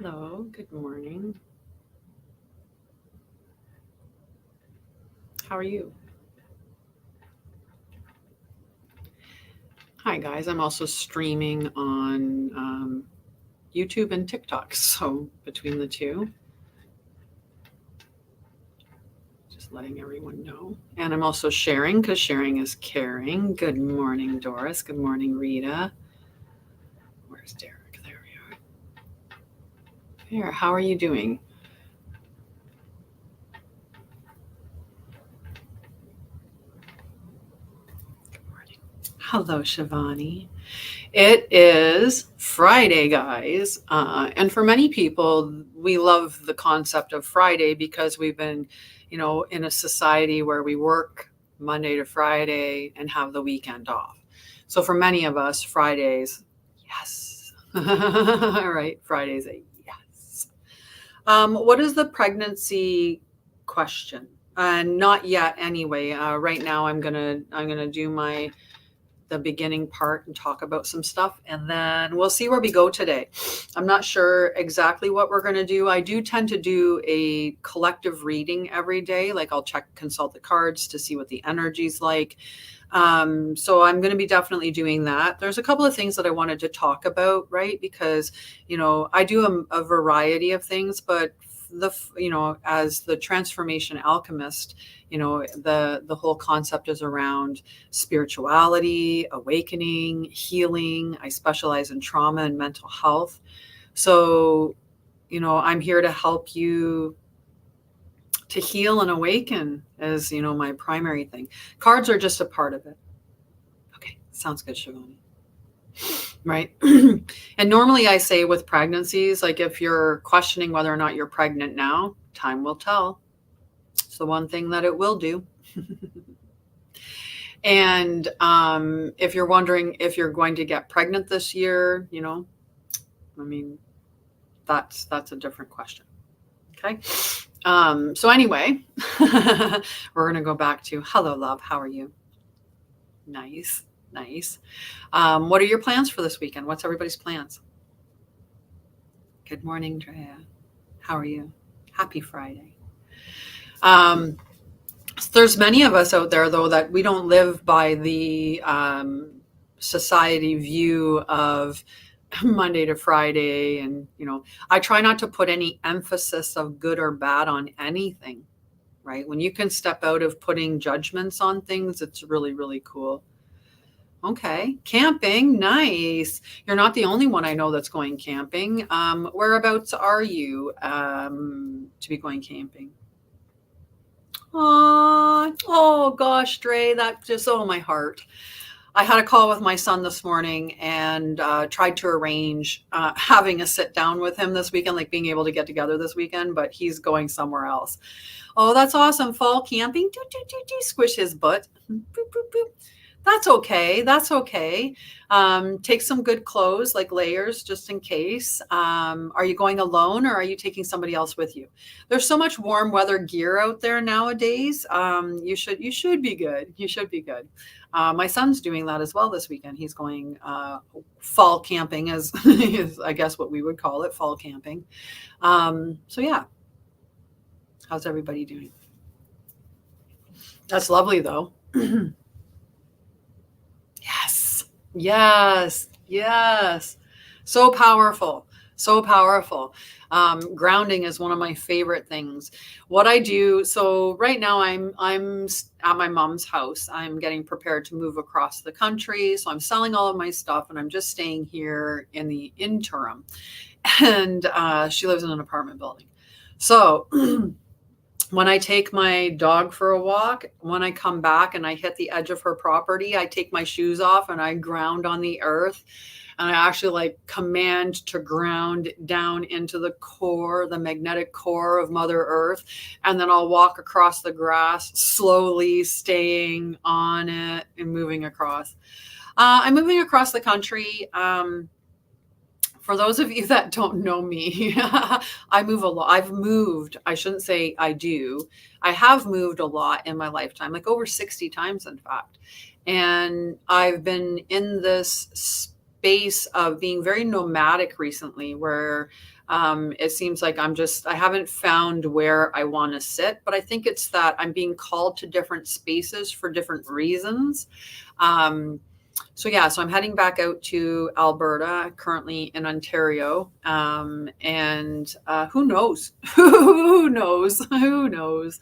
Hello, good morning. How are you? Hi, guys. I'm also streaming on YouTube and TikTok. So, between the two, just letting everyone know. And I'm also sharing because sharing is caring. Good morning, Doris. Good morning, Rita. Where's Derek? There we are. Here, how are you doing? Good morning. Hello, Shivani. It is Friday, guys. And for many people, we love the concept of Friday because we've been, in a society where we work Monday to Friday and have the weekend off. So for many of us, Fridays, yes. All right, Friday's a yes. What is the pregnancy question? Not yet, anyway. Right now, I'm gonna do the beginning part and talk about some stuff, and then we'll see where we go today. I'm not sure exactly what we're going to do. I do tend to do a collective reading every day. Like I'll consult the cards to see what the energy's like. So I'm going to be definitely doing that. There's a couple of things that I wanted to talk about, right? Because, I do a variety of things, but as the transformation alchemist, the whole concept is around spirituality, awakening, healing. I specialize in trauma and mental health. So, I'm here to help you to heal and awaken as, my primary thing. Cards are just a part of it. Okay, sounds good, Shivani. Right. And normally I say with pregnancies, like if you're questioning whether or not you're pregnant now, time will tell. It's the one thing that it will do. And if you're wondering if you're going to get pregnant this year, I mean, that's a different question. Okay. So anyway, we're going to go back to hello, love. How are you? Nice. Nice. What are your plans for this weekend? What's everybody's plans? Good morning, Drea. How are you? Happy Friday. Um, there's many of us out there, though, that we don't live by the society view of Monday to Friday. And, I try not to put any emphasis of good or bad on anything, right? When you can step out of putting judgments on things, it's really, really cool. Okay. Camping. Nice. You're not the only one I know that's going camping. Whereabouts are you to be going camping? Oh gosh, Dre, that just, oh, my heart. I had a call with my son this morning and tried to arrange having a sit down with him this weekend, like being able to get together this weekend, but he's going somewhere else. Oh, that's awesome. Fall camping. Doo, doo, doo, doo, squish his butt. Boop, boop, boop. That's okay. That's okay. Take some good clothes, like layers, just in case. Are you going alone or are you taking somebody else with you? There's so much warm weather gear out there nowadays. You should be good. You should be good. My son's doing that as well this weekend. He's going fall camping, as is, I guess what we would call it, fall camping. So yeah, how's everybody doing? That's lovely, though. Yes. Yes. Yes. So powerful. So powerful. Grounding is one of my favorite things. What I do, so right now I'm at my mom's house. I'm getting prepared to move across the country. So I'm selling all of my stuff and I'm just staying here in the interim. And she lives in an apartment building. So when I take my dog for a walk, when I come back and I hit the edge of her property, I take my shoes off and I ground on the earth. And I actually like command to ground down into the core, the magnetic core of Mother Earth. And then I'll walk across the grass, slowly staying on it and moving across. I'm moving across the country. For those of you that don't know me, I move a lot. I've moved, I shouldn't say I do. I have moved a lot in my lifetime, like over 60 times, in fact. And I've been in this space of being very nomadic recently, where It seems like I haven't found where I want to sit, but I think it's that I'm being called to different spaces for different reasons. Um, so I'm heading back out to Alberta, currently in Ontario, and who knows? Who knows? Who knows?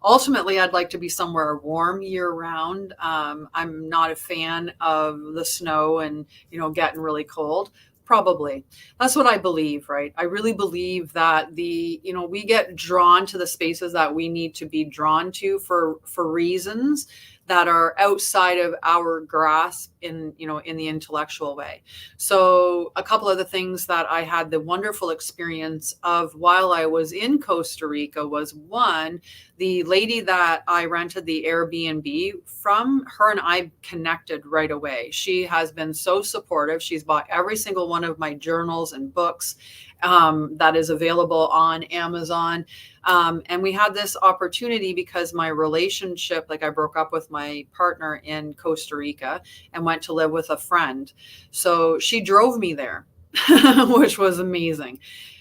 Ultimately, I'd like to be somewhere warm year round. I'm not a fan of the snow and getting really cold. Probably. That's what I believe, right? I really believe that we get drawn to the spaces that we need to be drawn to for reasons that are outside of our grasp in the intellectual way. So a couple of the things that I had the wonderful experience of while I was in Costa Rica was, one, the lady that I rented the Airbnb from, her and I connected right away. She has been so supportive. She's bought every single one of my journals and books that is available on Amazon. And we had this opportunity because my relationship, like I broke up with my partner in Costa Rica and went to live with a friend. So she drove me there, which was amazing.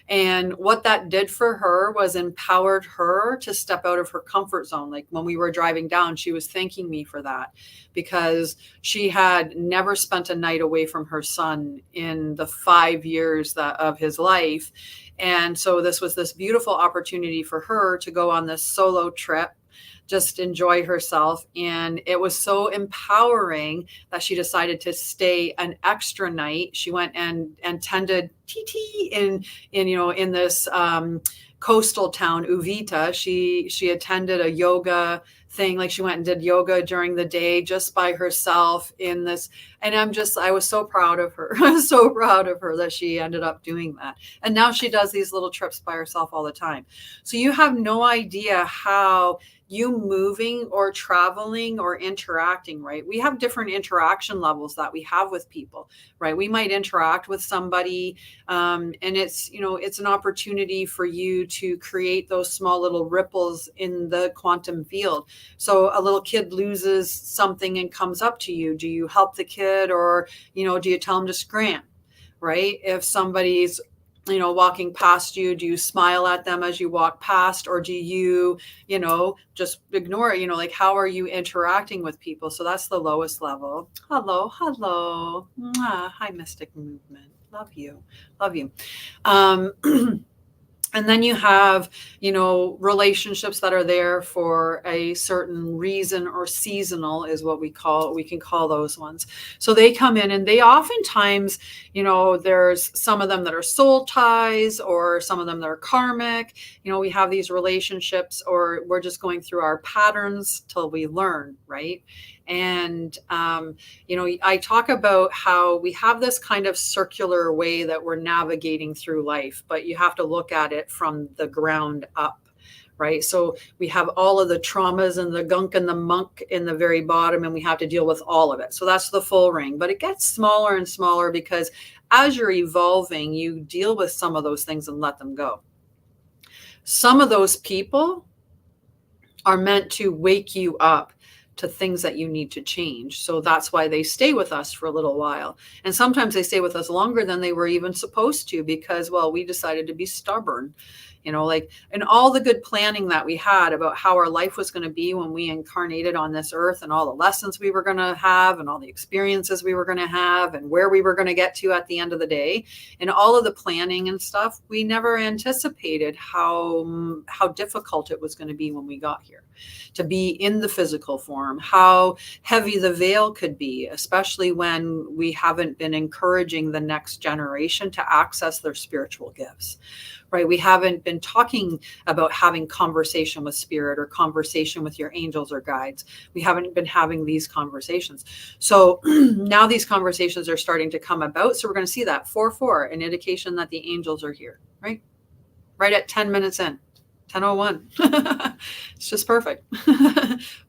And what that did for her was empowered her to step out of her comfort zone. Like when we were driving down, she was thanking me for that because she had never spent a night away from her son in the 5 years of his life. And so this was this beautiful opportunity for her to go on this solo trip, just enjoy herself. And it was so empowering that she decided to stay an extra night. She went and tended TT in this coastal town, Uvita. She attended a yoga thing. Like she went and did yoga during the day just by herself in this. And I was so proud of her. I was so proud of her that she ended up doing that. And now she does these little trips by herself all the time. So you have no idea how you moving or traveling or interacting, right? We have different interaction levels that we have with people, right? We might interact with somebody, and it's an opportunity for you to create those small little ripples in the quantum field. So a little kid loses something and comes up to you. Do you help the kid, or do you tell them to scram, right? If somebody's walking past you, do you smile at them as you walk past, or do you just ignore it? Like, how are you interacting with people? So that's the lowest level. Hello. Mwah. Hi, Mystic Movement. Love you. And then you have, relationships that are there for a certain reason, or seasonal is what we can call those ones. So they come in and they oftentimes, there's some of them that are soul ties, or some of them that are karmic. We have these relationships, or we're just going through our patterns till we learn, right? And, I talk about how we have this kind of circular way that we're navigating through life, but you have to look at it from the ground up, right? So we have all of the traumas and the gunk and the muck in the very bottom, and we have to deal with all of it. So that's the full ring, but it gets smaller and smaller because as you're evolving, you deal with some of those things and let them go. Some of those people are meant to wake you up to things that you need to change. So that's why they stay with us for a little while. And sometimes they stay with us longer than they were even supposed to, because, well, we decided to be stubborn. And all the good planning that we had about how our life was going to be when we incarnated on this earth, and all the lessons we were going to have, and all the experiences we were going to have, and where we were going to get to at the end of the day, and all of the planning and stuff, we never anticipated how difficult it was going to be when we got here, to be in the physical form, how heavy the veil could be, especially when we haven't been encouraging the next generation to access their spiritual gifts. Right? We haven't been talking about having conversation with spirit, or conversation with your angels or guides. We haven't been having these conversations. So now these conversations are starting to come about. So we're going to see that 4-4, an indication that the angels are here, right? Right at 10 minutes in. 10:01. It's just perfect.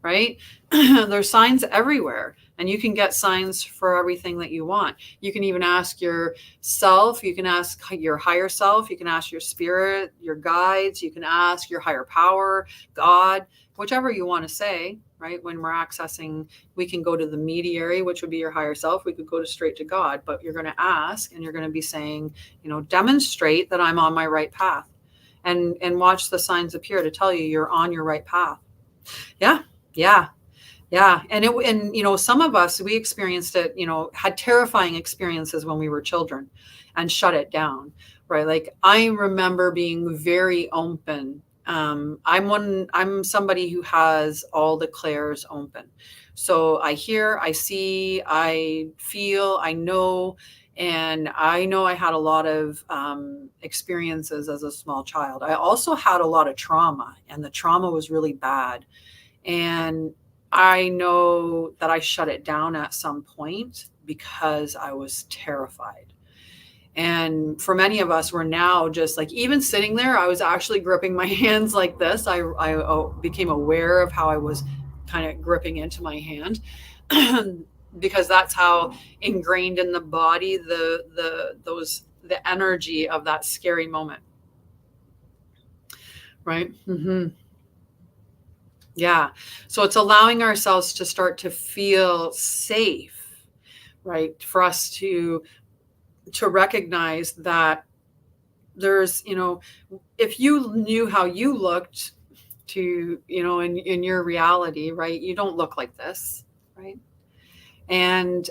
Right? There's signs everywhere, and you can get signs for everything that you want. You can even ask yourself, you can ask your higher self, you can ask your spirit, your guides, you can ask your higher power, God, whichever you want to say, right? When we're accessing, we can go to the mediary, which would be your higher self. We could go straight to God, but you're going to ask and you're going to be saying, demonstrate that I'm on my right path, and watch the signs appear to tell you you're on your right path. Yeah. Yeah. Yeah. And some of us, we experienced it, had terrifying experiences when we were children and shut it down, right? Like I remember being very open. I'm somebody who has all the clairs open. So I hear, I see, I feel, I know, and I know I had a lot of experiences as a small child. I also had a lot of trauma, and the trauma was really bad. And I know that I shut it down at some point because I was terrified. And for many of us, we're now just like, even sitting there, I was actually gripping my hands like this. I became aware of how I was kind of gripping into my hand because that's how ingrained in the body the energy of that scary moment. Right? Mm-hmm. Yeah. So it's allowing ourselves to start to feel safe, right? For us to recognize that there's, if you knew how you looked to, in your reality, right? You don't look like this, right? And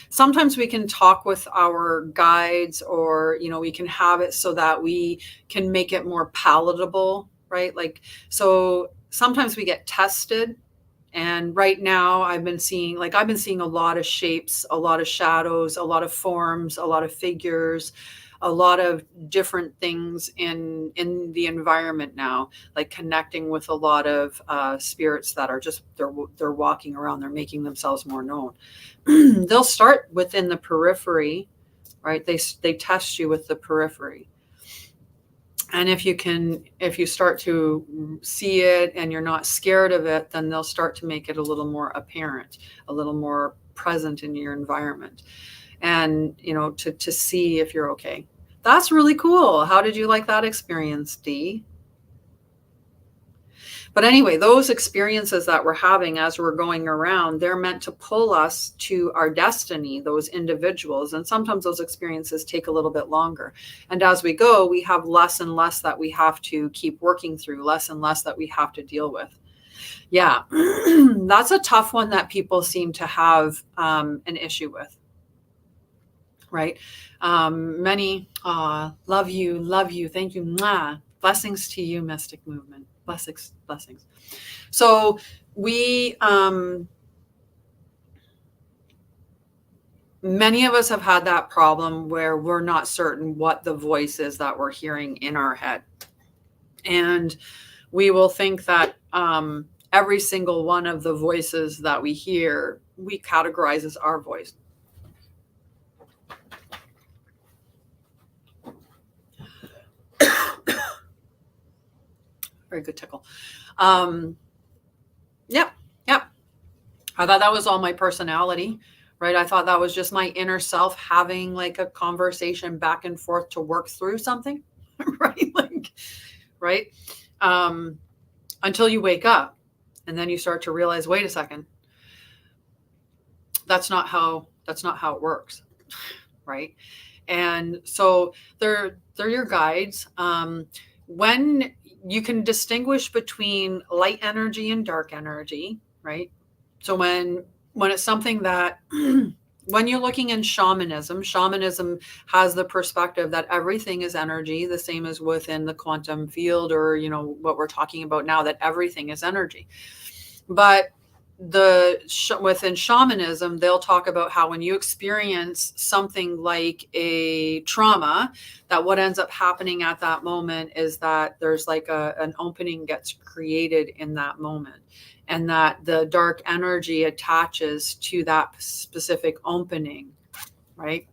sometimes we can talk with our guides, or, we can have it so that we can make it more palatable, right? Like, so sometimes we get tested. And right now I've been seeing a lot of shapes, a lot of shadows, a lot of forms, a lot of figures, a lot of different things in the environment now, like connecting with a lot of spirits that are just, they're walking around, they're making themselves more known. They'll start within the periphery, right? They test you with the periphery. And if you start to see it and you're not scared of it, then they'll start to make it a little more apparent, a little more present in your environment. And, to see if you're okay. That's really cool. How did you like that experience, Dee? But anyway, those experiences that we're having as we're going around, they're meant to pull us to our destiny, those individuals. And sometimes those experiences take a little bit longer. And as we go, we have less and less that we have to keep working through, less and less that we have to deal with. Yeah, that's a tough one that people seem to have an issue with. Right? Many, love you. Thank you. Mwah. Blessings to you, Mystic Movement. Blessings. So we, many of us have had that problem where we're not certain what the voice is that we're hearing in our head. And we will think that every single one of the voices that we hear, we categorize as our voice. Very good tickle. Yep. I thought that was all my personality, right? I thought that was just my inner self having like a conversation back and forth to work through something, right? Right? Until you wake up, and then you start to realize, wait a second, that's not how it works, right? And so they're your guides. When you can distinguish between light energy and dark energy, right? So when it's something that when you're looking in shamanism has the perspective that everything is energy, the same as within the quantum field, or what we're talking about now, that everything is energy. But within shamanism, they'll talk about how when you experience something like a trauma, that what ends up happening at that moment is that there's like an opening gets created in that moment, and that the dark energy attaches to that specific opening, right?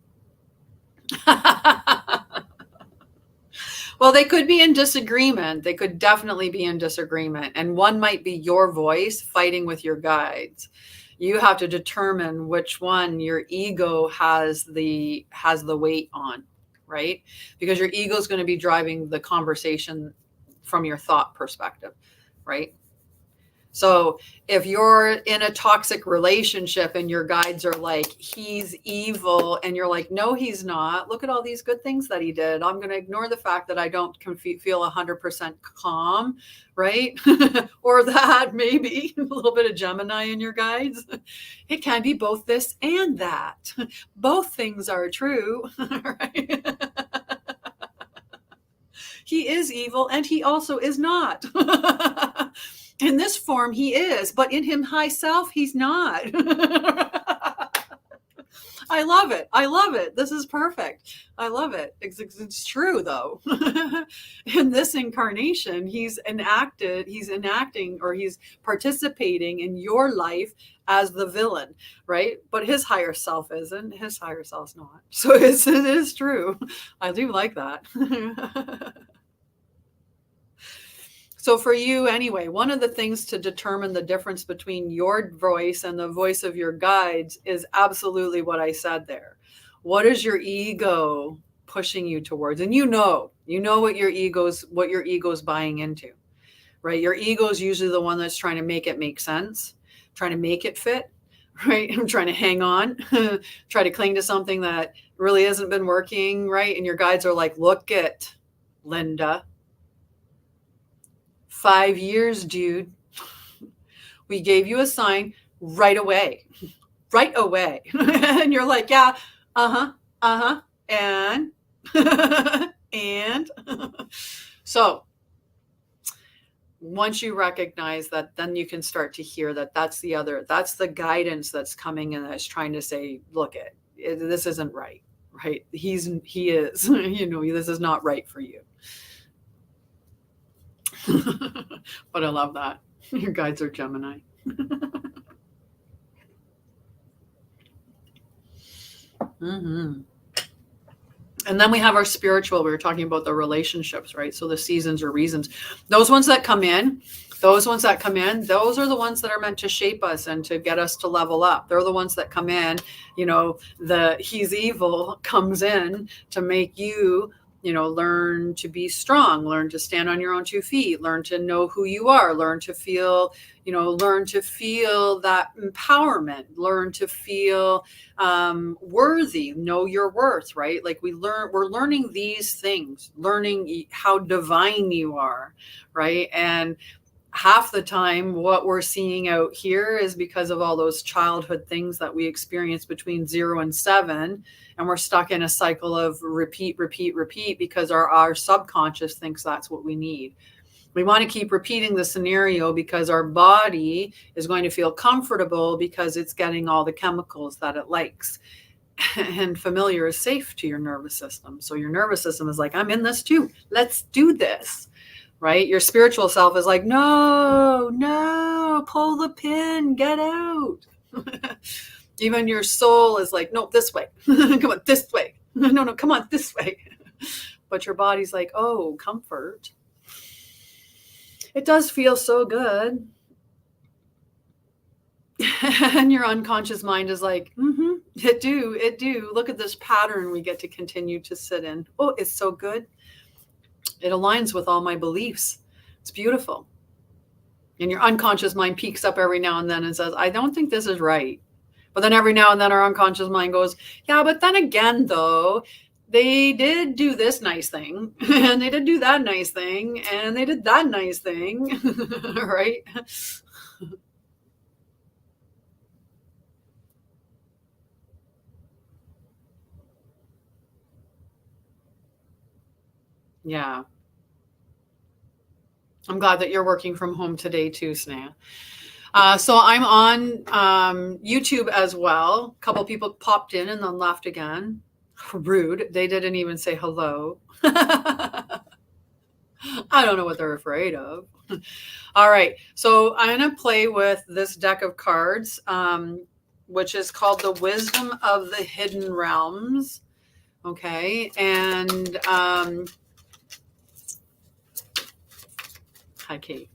Well, they could be in disagreement. They could definitely be in disagreement. And one might be your voice fighting with your guides. You have to determine which one your ego has the weight on, right? Because your ego is going to be driving the conversation from your thought perspective, right? So if you're in a toxic relationship and your guides are like, he's evil, and you're like, no, he's not. Look at all these good things that he did. I'm going to ignore the fact that I don't feel 100% calm, right? Or that maybe a little bit of Gemini in your guides. It can be both this and that. Both things are true, right? He is evil and he also is not. In this form, he is, but in him high self, he's not. I love it. I love it. This is perfect. I love it. It's true, though. In this incarnation, he's enacting, or he's participating in your life as the villain, right? But his higher self isn't. His higher self's not. So it is true. I do like that. So for you anyway, one of the things to determine the difference between your voice and the voice of your guides is absolutely what I said there. What is your ego pushing you towards? And you know what your ego's buying into, right? Your ego is usually the one that's trying to make it make sense, trying to make it fit, right? I'm trying to hang on, try to cling to something that really hasn't been working, right? And your guides are like, look it, Linda. 5 years, dude. We gave you a sign right away. And you're like, yeah, and and so once you recognize that, then you can start to hear that's the guidance that's coming and that's trying to say, look, this isn't right. He is, this is not right for you. But I love that. Your guides are Gemini. Mm-hmm. And then we have our spiritual. We were talking about the relationships, right? So the seasons or reasons. Those ones that come in, those are the ones that are meant to shape us and to get us to level up. They're the ones that come in, the he's evil comes in to make you learn to be strong, learn to stand on your own 2 feet, learn to know who you are, learn to feel that empowerment, learn to feel worthy, know your worth, right? Like we're learning these things, learning how divine you are, right? And half the time what we're seeing out here is because of all those childhood things that we experience between 0 and 7. And we're stuck in a cycle of repeat because our subconscious thinks that's what we need. We want to keep repeating the scenario because our body is going to feel comfortable because it's getting all the chemicals that it likes. And familiar is safe to your nervous system. So your nervous system is like, I'm in this too. Let's do this. Right? Your spiritual self is like, no, pull the pin, get out. Even your soul is like, no, this way. Come on, this way. No, come on, this way. But your body's like, oh, comfort. It does feel so good. And your unconscious mind is like, it do. Look at this pattern we get to continue to sit in. Oh, it's so good. It aligns with all my beliefs. It's beautiful. And your unconscious mind peeks up every now and then and says, I don't think this is right. But then every now and then our unconscious mind goes, yeah, but then again, though, they did do this nice thing, and they did do that nice thing, and they did that nice thing, right? Yeah. I'm glad that you're working from home today too, Sneha. So I'm on YouTube as well. A couple people popped in and then left again. Rude. They didn't even say hello. I don't know what they're afraid of. All right. So I'm going to play with this deck of cards, which is called the Wisdom of the Hidden Realms. Okay. And Hi, Kate.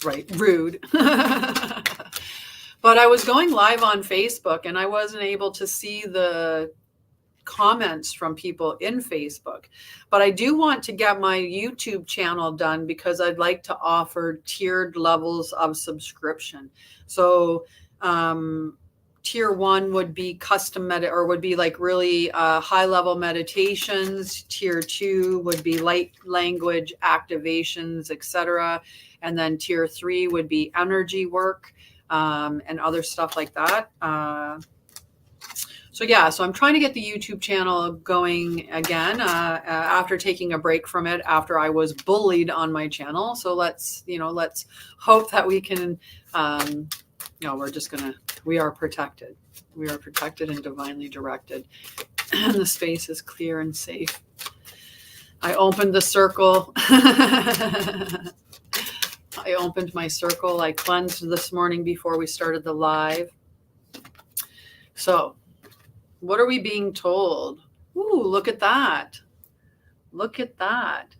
Right, rude. But I was going live on Facebook and I wasn't able to see the comments from people in Facebook. But I do want to get my YouTube channel done because I'd like to offer tiered levels of subscription. So, tier one would be custom or would be like really high level meditations. Tier two would be light language activations, etc. And then tier three would be energy work and other stuff like that. So I'm trying to get the YouTube channel going again after taking a break from it after I was bullied on my channel. So let's hope that we can. We are protected. We are protected and divinely directed, and the space is clear and safe. I opened the circle. I opened my circle. I cleansed this morning before we started the live. So, what are we being told? Ooh, look at that. Look at that.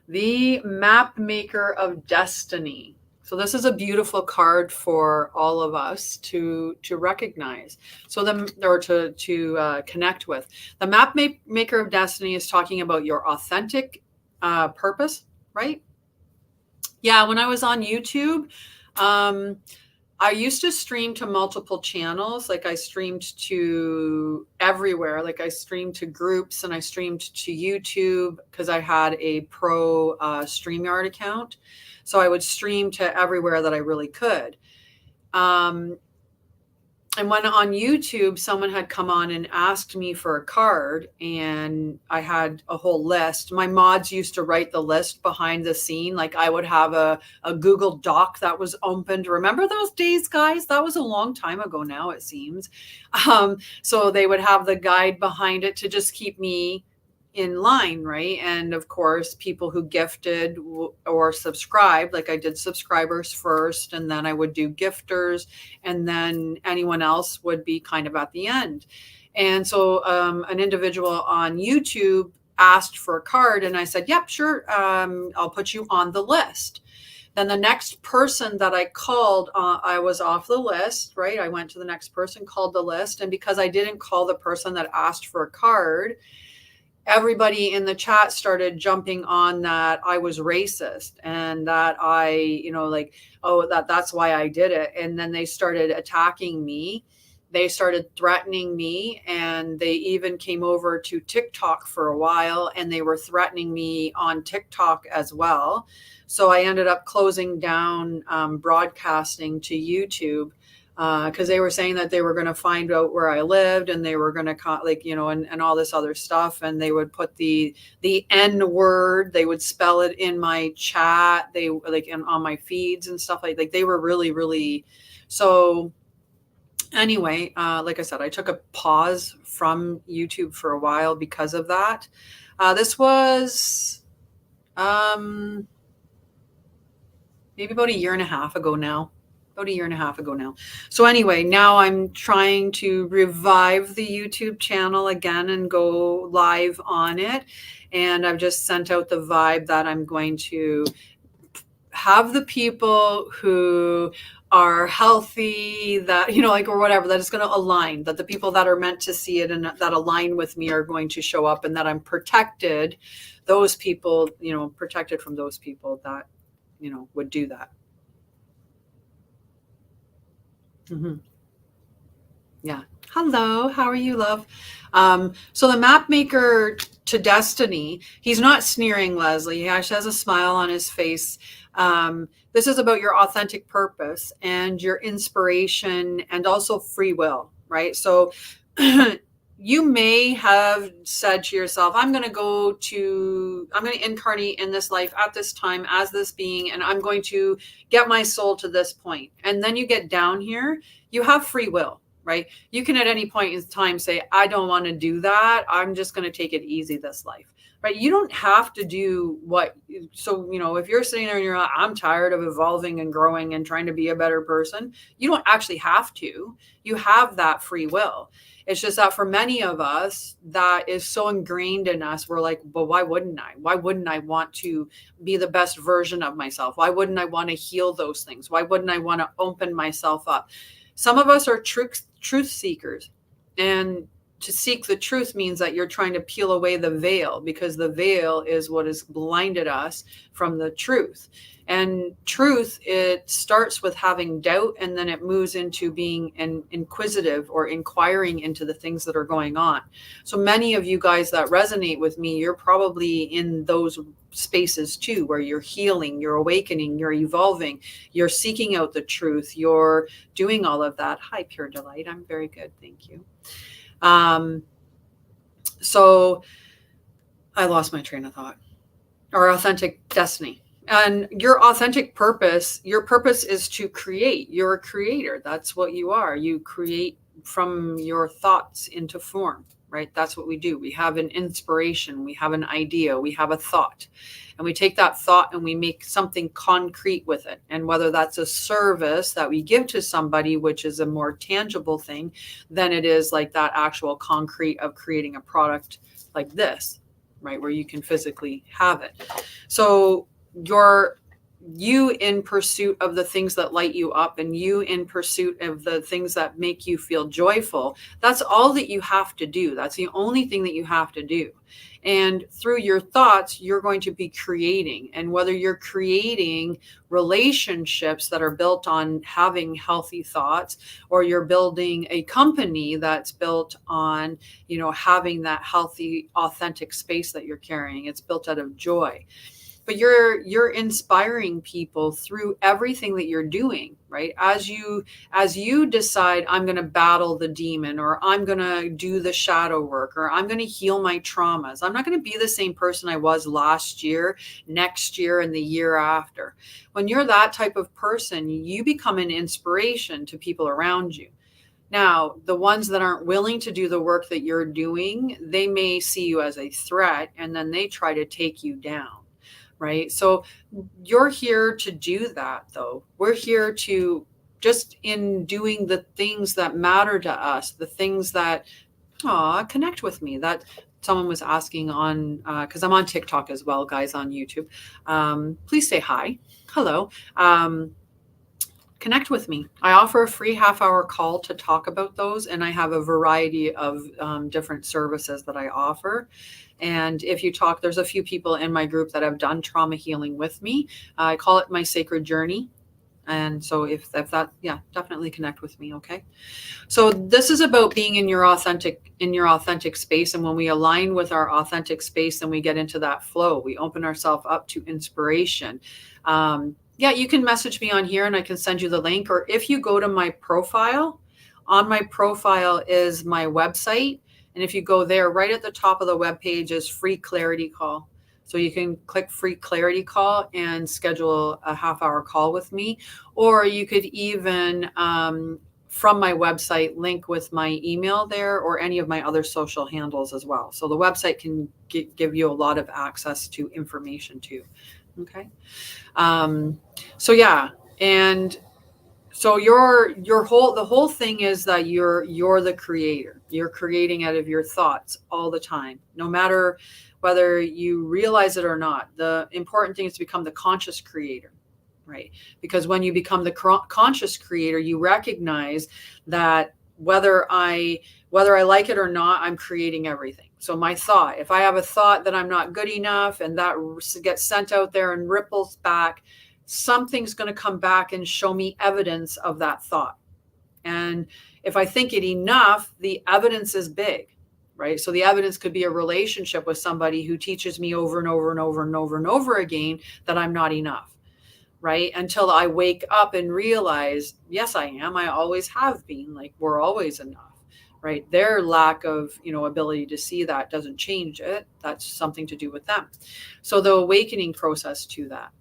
The Map Maker of Destiny. So this is a beautiful card for all of us to recognize. So to connect with. The Map Maker of Destiny is talking about your authentic purpose, right? Yeah, when I was on YouTube, I used to stream to multiple channels. Like I streamed to everywhere. Like I streamed to groups and I streamed to YouTube because I had a pro StreamYard account. So I would stream to everywhere that I really could. And when on YouTube, someone had come on and asked me for a card and I had a whole list. My mods used to write the list behind the scene. Like I would have a Google Doc that was opened. Remember those days, guys? That was a long time ago now, it seems. So they would have the guide behind it to just keep me in line, right? And of course, people who gifted or subscribed, like I did subscribers first, and then I would do gifters, and then anyone else would be kind of at the end. And so an individual on YouTube asked for a card, and I said, yep, sure, I'll put you on the list. Then the next person that I called, I was off the list, right? I went to the next person, called the list, and because I didn't call the person that asked for a card, everybody in the chat started jumping on that I was racist and that I, that's why I did it. And then they started attacking me. They started threatening me, and they even came over to TikTok for a while, and they were threatening me on TikTok as well. So I ended up closing down broadcasting to YouTube. Because they were saying that they were going to find out where I lived, and they were going to and all this other stuff, and they would put the N word, they would spell it in my chat, they on my feeds and stuff like they were really, really. So anyway, like I said, I took a pause from YouTube for a while because of that. This was maybe about a year and a half ago now. So anyway, now I'm trying to revive the YouTube channel again and go live on it. And I've just sent out the vibe that I'm going to have the people who are healthy, that, or whatever, that is going to align, that the people that are meant to see it and that align with me are going to show up, and that I'm protected, those people, protected from those people that, would do that. Mm-hmm. Yeah. Hello. How are you, love? So the Map Maker to Destiny, he's not sneering, Leslie. He actually has a smile on his face. This is about your authentic purpose and your inspiration and also free will, right? So you may have said to yourself, I'm going to incarnate in this life at this time as this being, and I'm going to get my soul to this point. And then you get down here, you have free will, right? You can at any point in time say, I don't want to do that. I'm just going to take it easy this life. right? You don't have to do what, so, if you're sitting there and you're like, I'm tired of evolving and growing and trying to be a better person, you don't actually have to. You have that free will. It's just that for many of us, that is so ingrained in us. We're like, well, why wouldn't I? Why wouldn't I want to be the best version of myself? Why wouldn't I want to heal those things? Why wouldn't I want to open myself up? Some of us are truth seekers. And to seek the truth means that you're trying to peel away the veil, because the veil is what has blinded us from the truth. And truth, it starts with having doubt, and then it moves into being inquisitive or inquiring into the things that are going on. So many of you guys that resonate with me, you're probably in those spaces too, where you're healing, you're awakening, you're evolving, you're seeking out the truth, you're doing all of that. Hi, Pure Delight. I'm very good. Thank you. So I lost my train of thought. Our authentic destiny. And your authentic purpose, your purpose is to create. You're a creator. That's what you are. You create from your thoughts into form, right? That's what we do. We have an inspiration, we have an idea, we have a thought, and we take that thought and we make something concrete with it. And whether that's a service that we give to somebody, which is a more tangible thing than it is like that actual concrete of creating a product like this, right? Where you can physically have it. So you in pursuit of the things that light you up, and you in pursuit of the things that make you feel joyful, that's all that you have to do. That's the only thing that you have to do. And through your thoughts, you're going to be creating. And whether you're creating relationships that are built on having healthy thoughts, or you're building a company that's built on, having that healthy, authentic space that you're carrying, it's built out of joy. But you're inspiring people through everything that you're doing, right? As you decide, I'm going to battle the demon, or I'm going to do the shadow work, or I'm going to heal my traumas. I'm not going to be the same person I was last year, next year, and the year after. When you're that type of person, you become an inspiration to people around you. Now, the ones that aren't willing to do the work that you're doing, they may see you as a threat, and then they try to take you down. Right? So you're here to do that, though. We're here to, just in doing the things that matter to us, the things that connect with me. That someone was asking on, because I'm on TikTok as well, guys, on YouTube. Please say hi. Hello. Connect with me. I offer a free half-hour call to talk about those, and I have a variety of different services that I offer. And if you talk, there's a few people in my group that have done trauma healing with me. I call it my sacred journey. And so if that, definitely connect with me. Okay. So this is about being in your authentic space. And when we align with our authentic space, then we get into that flow. We open ourselves up to inspiration. You can message me on here and I can send you the link. Or if you go to my profile, on my profile is my website. And if you go there, right at the top of the webpage is free clarity call. So you can click free clarity call and schedule a half-hour call with me. Or you could even, from my website, link with my email there, or any of my other social handles as well. So the website can give you a lot of access to information too. Okay. And so the whole thing is that you're the creator. You're creating out of your thoughts all the time, no matter whether you realize it or not. The important thing is to become the conscious creator, right? Because when you become the conscious creator, you recognize that whether I like it or not, I'm creating everything. So my thought, if I have a thought that I'm not good enough, and that gets sent out there and ripples back, something's going to come back and show me evidence of that thought. And if I think it enough, the evidence is big, right? So the evidence could be a relationship with somebody who teaches me over and over and over and over and over again that I'm not enough, right? Until I wake up and realize, yes, I am. I always have been. Like, we're always enough, right? Their lack of, ability to see that doesn't change it. That's something to do with them. So the awakening process to that.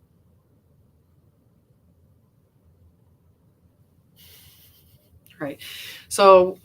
Right. So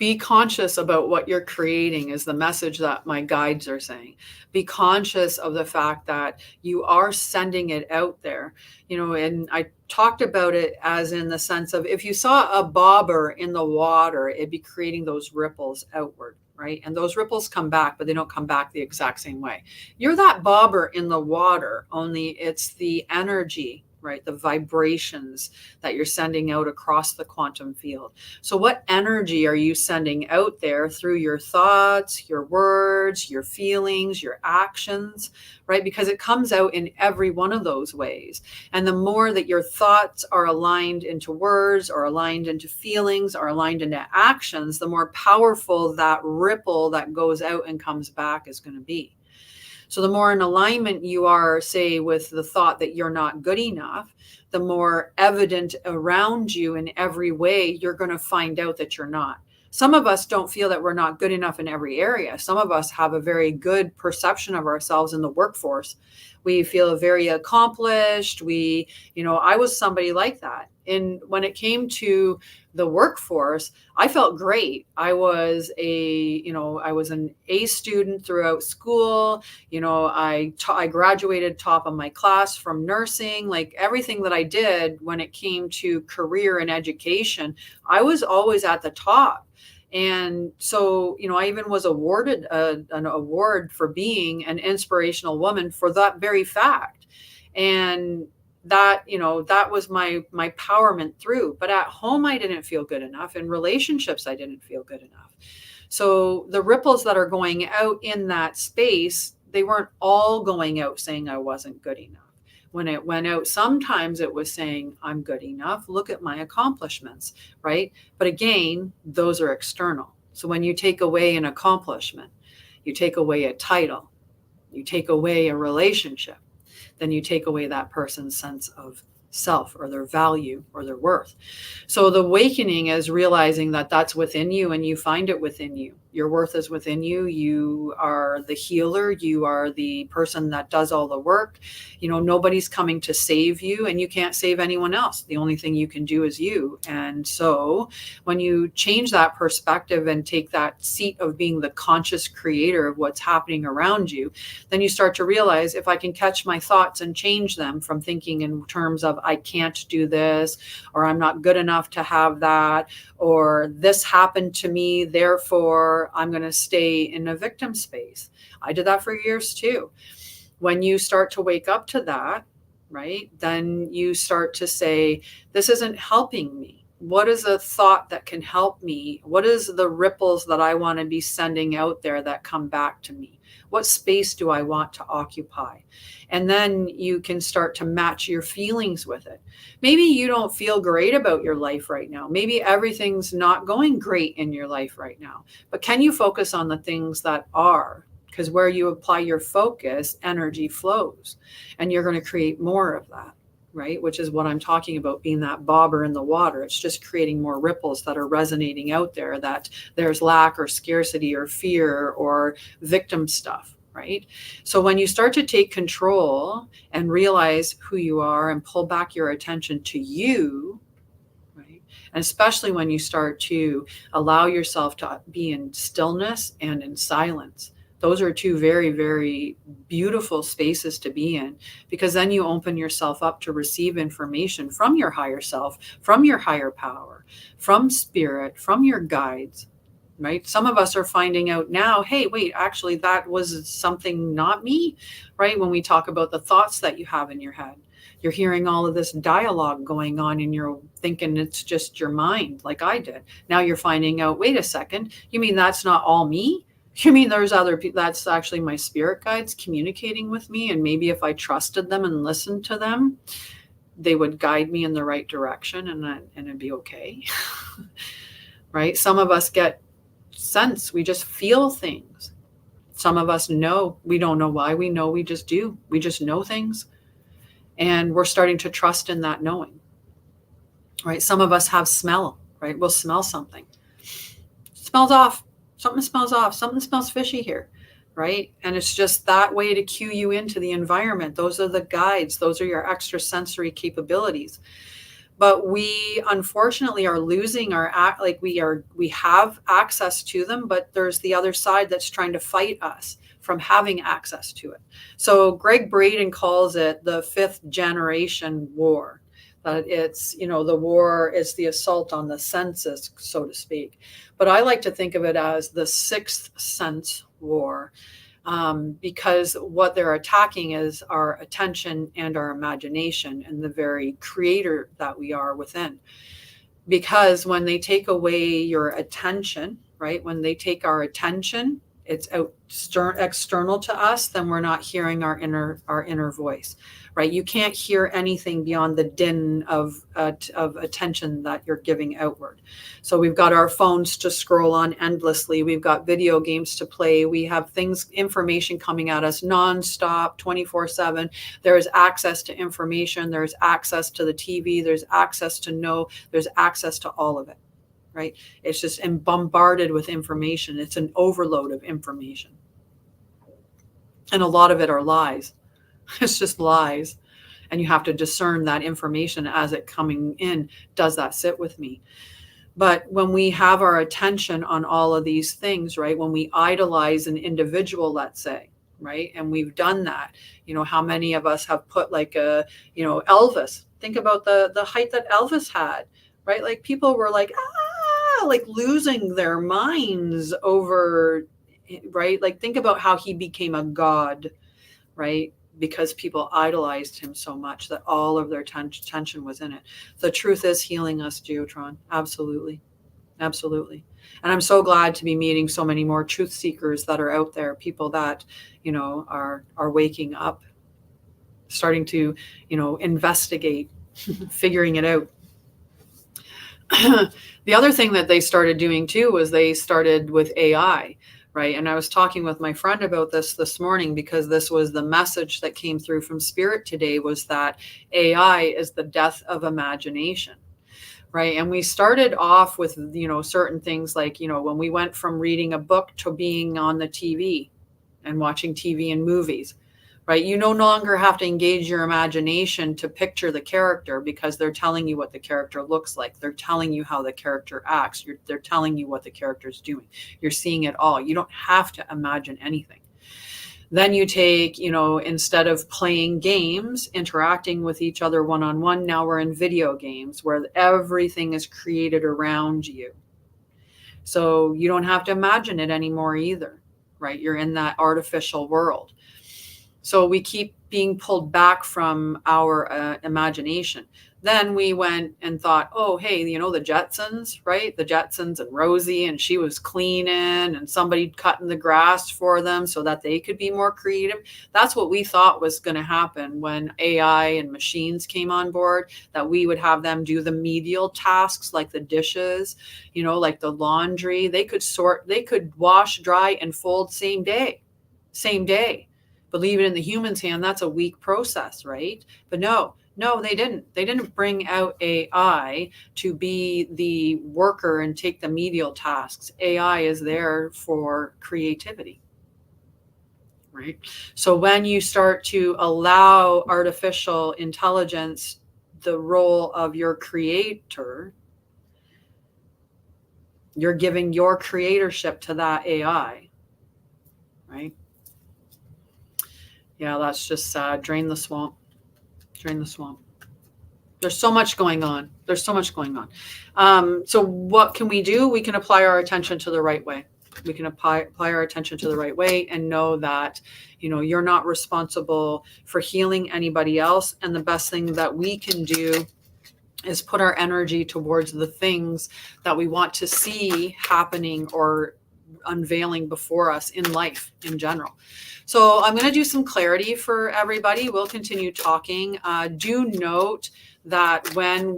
Be conscious about what you're creating is the message that my guides are saying. Be conscious of the fact that you are sending it out there. And I talked about it as in the sense of, if you saw a bobber in the water, it'd be creating those ripples outward, right? And those ripples come back, but they don't come back the exact same way. You're that bobber in the water, only it's the energy, right? The vibrations that you're sending out across the quantum field. So what energy are you sending out there through your thoughts, your words, your feelings, your actions, right? Because it comes out in every one of those ways. And the more that your thoughts are aligned into words, or aligned into feelings, or aligned into actions, the more powerful that ripple that goes out and comes back is going to be. So the more in alignment you are, say, with the thought that you're not good enough, the more evident around you in every way you're going to find out that you're not. Some of us don't feel that we're not good enough in every area. Some of us have a very good perception of ourselves in the workforce. We feel very accomplished. I was somebody like that. And when it came to the workforce, I felt great. I was an A student throughout school. I graduated top of my class from nursing. Like, everything that I did when it came to career and education, I was always at the top. And so, I even was awarded an award for being an inspirational woman for that very fact. And that was my empowerment through. But at home, I didn't feel good enough. In relationships, I didn't feel good enough. So the ripples that are going out in that space, they weren't all going out saying I wasn't good enough. When it went out, sometimes it was saying, I'm good enough. Look at my accomplishments, right? But again, those are external. So when you take away an accomplishment, you take away a title, you take away a relationship, then you take away that person's sense of self, or their value, or their worth. So the awakening is realizing that that's within you, and you find it within you. Your worth is within you. You are the healer. You are the person that does all the work. Nobody's coming to save you, and you can't save anyone else. The only thing you can do is you. And so when you change that perspective and take that seat of being the conscious creator of what's happening around you, then you start to realize, if I can catch my thoughts and change them from thinking in terms of I can't do this, or I'm not good enough to have that, or this happened to me, therefore I'm going to stay in a victim space. I did that for years too. When you start to wake up to that, right, then you start to say, this isn't helping me. What is a thought that can help me? What is the ripples that I want to be sending out there that come back to me? What space do I want to occupy? And then you can start to match your feelings with it. Maybe you don't feel great about your life right now. Maybe everything's not going great in your life right now. But can you focus on the things that are? Because where you apply your focus, energy flows. And you're going to create more of that, right? Which is what I'm talking about, being that bobber in the water. It's just creating more ripples that are resonating out there, that there's lack or scarcity or fear or victim stuff, right? So when you start to take control and realize who you are and pull back your attention to you, right? And especially when you start to allow yourself to be in stillness and in silence. Those are two very, very beautiful spaces to be in, because then you open yourself up to receive information from your higher self, from your higher power, from spirit, from your guides, right? Some of us are finding out now, hey, wait, actually, that was something not me, right? When we talk about the thoughts that you have in your head, you're hearing all of this dialogue going on and you're thinking it's just your mind, like I did. Now you're finding out, wait a second, you mean that's not all me? You mean there's other people? That's actually my spirit guides communicating with me. And maybe if I trusted them and listened to them, they would guide me in the right direction, and it'd be okay. Right? Some of us get sense. We just feel things. Some of us know. We don't know why we know. We just do. We just know things. And we're starting to trust in that knowing. Right? Some of us have smell. Right? We'll smell something. Smells off. Something smells off. Something smells fishy here, right? And it's just that way to cue you into the environment. Those are the guides. Those are your extrasensory capabilities. but we unfortunately are losing we have access to them, but there's the other side that's trying to fight us from having access to it. So Greg Braden calls it the fifth generation war. That it's, the war is the assault on the senses, so to speak. But I like to think of it as the sixth sense war, because what they're attacking is our attention and our imagination and the very creator that we are within. Because when they take away your attention, right, when they take our attention, it's external to us, then we're not hearing our inner voice, right? You can't hear anything beyond the din of attention that you're giving outward. So we've got our phones to scroll on endlessly. We've got video games to play. We have information coming at us nonstop, 24/7. There's access to information. There's access to the TV. There's access to all of it. Right? It's just bombarded with information. It's an overload of information. And a lot of it are lies. It's just lies. And you have to discern that information as it coming in. Does that sit with me? But when we have our attention on all of these things, right? When we idolize an individual, let's say, right? And we've done that. How many of us have put Elvis? Think about the height that Elvis had, right? Like people were like, like losing their minds over, right? Like think about how he became a god, right? Because people idolized him so much that all of their attention was in it. The truth is healing us, Geotron. Absolutely. Absolutely. And I'm so glad to be meeting so many more truth seekers that are out there, people that, are waking up, starting to, investigate, figuring it out. The other thing that they started doing too was they started with AI, right? And I was talking with my friend about this morning, because this was the message that came through from Spirit today, was that AI is the death of imagination, right? And we started off with, certain things like, when we went from reading a book to being on the TV and watching TV and movies, right? You no longer have to engage your imagination to picture the character, because they're telling you what the character looks like. They're telling you how the character acts. They're telling you what the character's doing. You're seeing it all. You don't have to imagine anything. Then you take, instead of playing games, interacting with each other one-on-one, now we're in video games where everything is created around you. So you don't have to imagine it anymore either, right? You're in that artificial world. So we keep being pulled back from our imagination. Then we went and thought, oh, hey, the Jetsons, right? The Jetsons and Rosie, and she was cleaning and somebody cutting the grass for them so that they could be more creative. That's what we thought was going to happen when AI and machines came on board, that we would have them do the medial tasks like the dishes, like the laundry. They could wash, dry, and fold same day. But leave it in the human's hand, that's a weak process, right? But no, they didn't. They didn't bring out AI to be the worker and take the medial tasks. AI is there for creativity, right? So when you start to allow artificial intelligence the role of your creator, you're giving your creatorship to that AI, right? Yeah, that's just sad. Drain the swamp. There's so much going on. So what can we do? We can apply our attention to the right way. We can apply our attention to the right way and know that, you're not responsible for healing anybody else. And the best thing that we can do is put our energy towards the things that we want to see happening or unveiling before us in life in general. So I'm going to do some clarity for everybody. We'll continue talking. Do note that when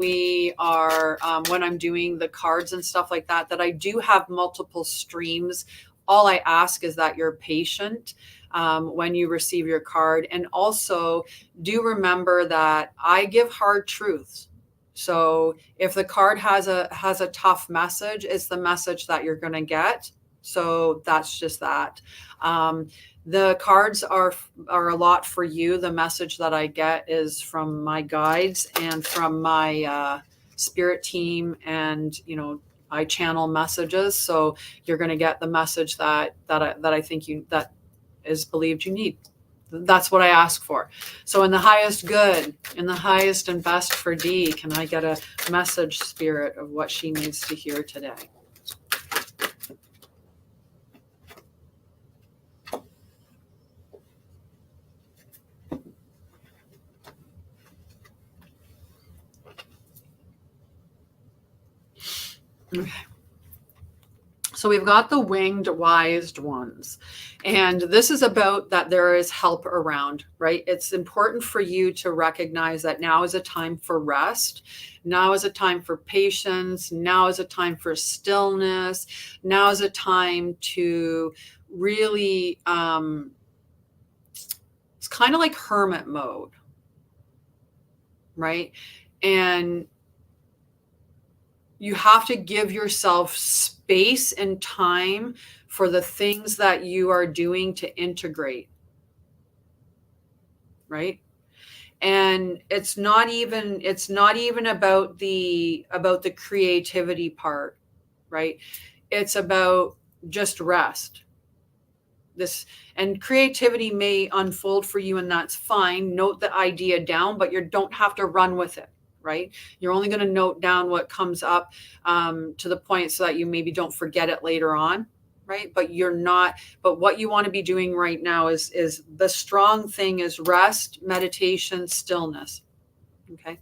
I'm doing the cards and stuff like that, that I do have multiple streams. All I ask is that you're patient when you receive your card. And also do remember that I give hard truths. So if the card has a tough message, it's the message that you're going to get. So that's just that. The cards are a lot for you. The message that I get is from my guides and from my spirit team, and I channel messages, so you're going to get the message that I think that is believed you need. That's what I ask for. So in the highest good, in the highest and best for Dee, can I get a message, Spirit, of what she needs to hear today? Okay. So we've got the winged wise ones, and this is about that there is help around, right? It's important for you to recognize that now is a time for rest. Now is a time for patience. Now is a time for stillness. Now is a time to really, it's kind of like hermit mode, right? And you have to give yourself space and time for the things that you are doing to integrate, right? And it's not even about the creativity part, right? It's about just rest. And creativity may unfold for you, and that's fine. Note the idea down, but you don't have to run with it, right? You're only going to note down what comes up to the point so that you maybe don't forget it later on, right? But what you want to be doing right now is the strong thing is rest, meditation, stillness. Okay.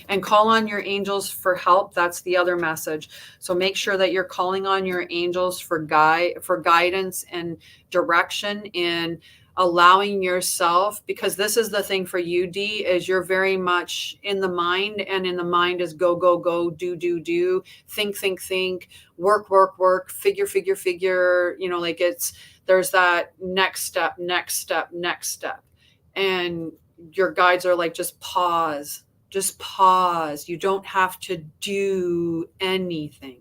And call on your angels for help. That's the other message. So make sure that you're calling on your angels for guidance and direction in allowing yourself, because this is the thing for you, Dee, is you're very much in the mind, and in the mind is go, go, go, do, think, work, figure, there's that next step. And your guides are like, just pause. You don't have to do anything.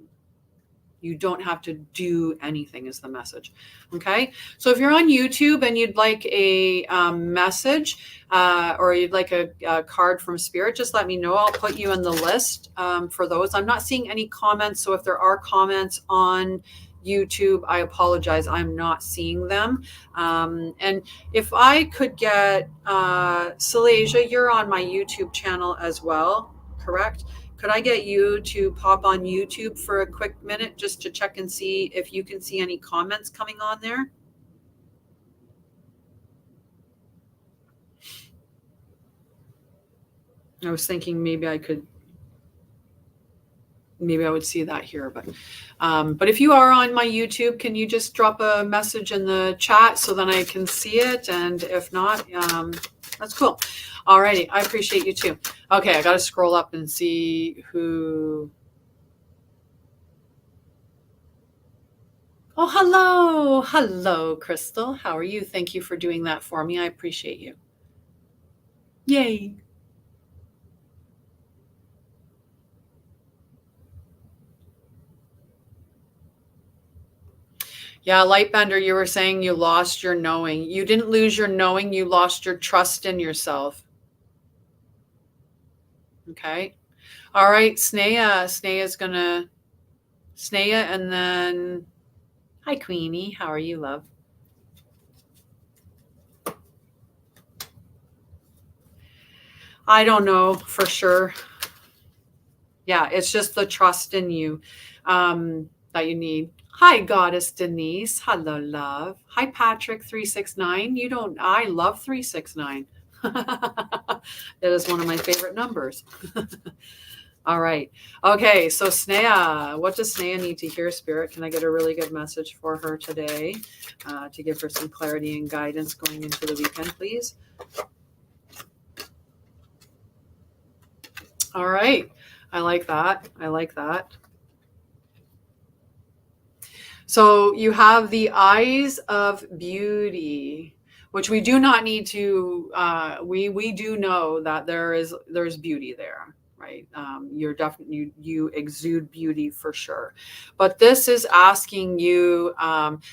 You don't have to do anything is the message. Okay. So if you're on YouTube and you'd like a message or you'd like a card from Spirit, just let me know. I'll put you in the list for those. I'm not seeing any comments. So if there are comments on YouTube, I apologize. I'm not seeing them. And if I could get Salasia, you're on my YouTube channel as well, correct? Could I get you to pop on YouTube for a quick minute just to check and see if you can see any comments coming on there? I was thinking maybe I would see that here, but if you are on my YouTube, can you just drop a message in the chat so then I can see it? And if not, that's cool. Alrighty, I appreciate you too. Okay, I got to scroll up and see who. Oh, hello, Crystal. How are you? Thank you for doing that for me. I appreciate you. Yay. Yeah, Lightbender, you were saying you lost your knowing. You didn't lose your knowing, you lost your trust in yourself. Okay. All right, Snea's gonna Snea, and then hi Queenie. How are you, love? I don't know for sure. Yeah, it's just the trust in you that you need. Hi, Goddess Denise. Hello, love. Hi, Patrick 369. I love 369. It is one of my favorite numbers. All right. Okay. So Snea, what does Snea need to hear, Spirit? Can I get a really good message for her today to give her some clarity and guidance going into the weekend, please? All right. I like that. So you have the eyes of beauty, which we do not need to, we do know that there's beauty there, right? You're definitely, you exude beauty for sure. But this is asking you,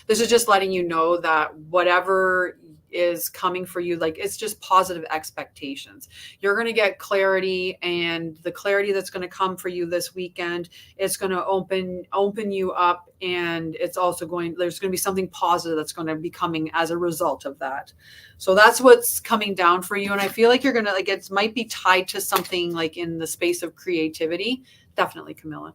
this is just letting you know that whatever is coming for you. Like, it's just positive expectations. You're going to get clarity, and the clarity that's going to come for you this weekend is going to open you up. And it's also there's going to be something positive that's going to be coming as a result of that. So that's what's coming down for you. And I feel like you're going to, like, it might be tied to something like in the space of creativity. Definitely, Camilla.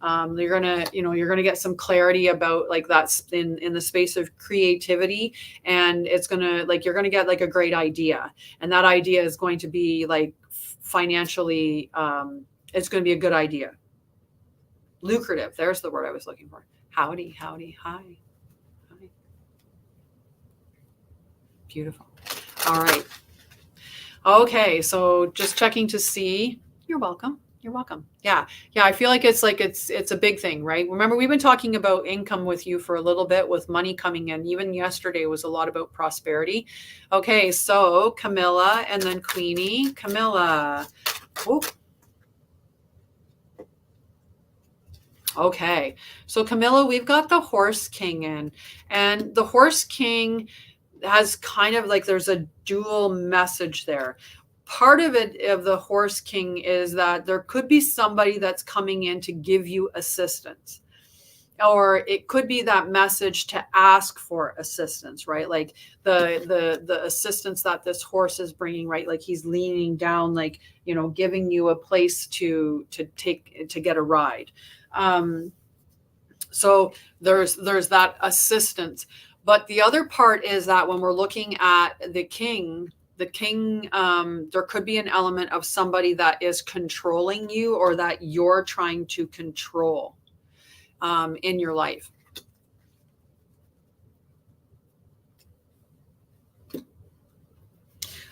You're gonna get some clarity about, like, that's in the space of creativity, and it's gonna, like, you're gonna get like a great idea, and that idea is going to be like financially, it's going to be a good idea. Lucrative. There's the word I was looking for. Howdy, hi. Beautiful. All right. Okay, so just checking to see. You're welcome. You're welcome. Yeah. I feel like it's a big thing, right? Remember, we've been talking about income with you for a little bit, with money coming in. Even yesterday was a lot about prosperity. Okay, so Camilla and then Queenie. Camilla. Oh. Okay, so Camilla, we've got the Horse King in, and the Horse King has kind of like, there's a dual message there. Part of it, of the Horse King, is that there could be somebody that's coming in to give you assistance, or it could be that message to ask for assistance, right? Like the assistance that this horse is bringing, right? Like he's leaning down, like, giving you a place to get a ride. So there's that assistance. But the other part is that when we're looking at the king, there could be an element of somebody that is controlling you, or that you're trying to control in your life.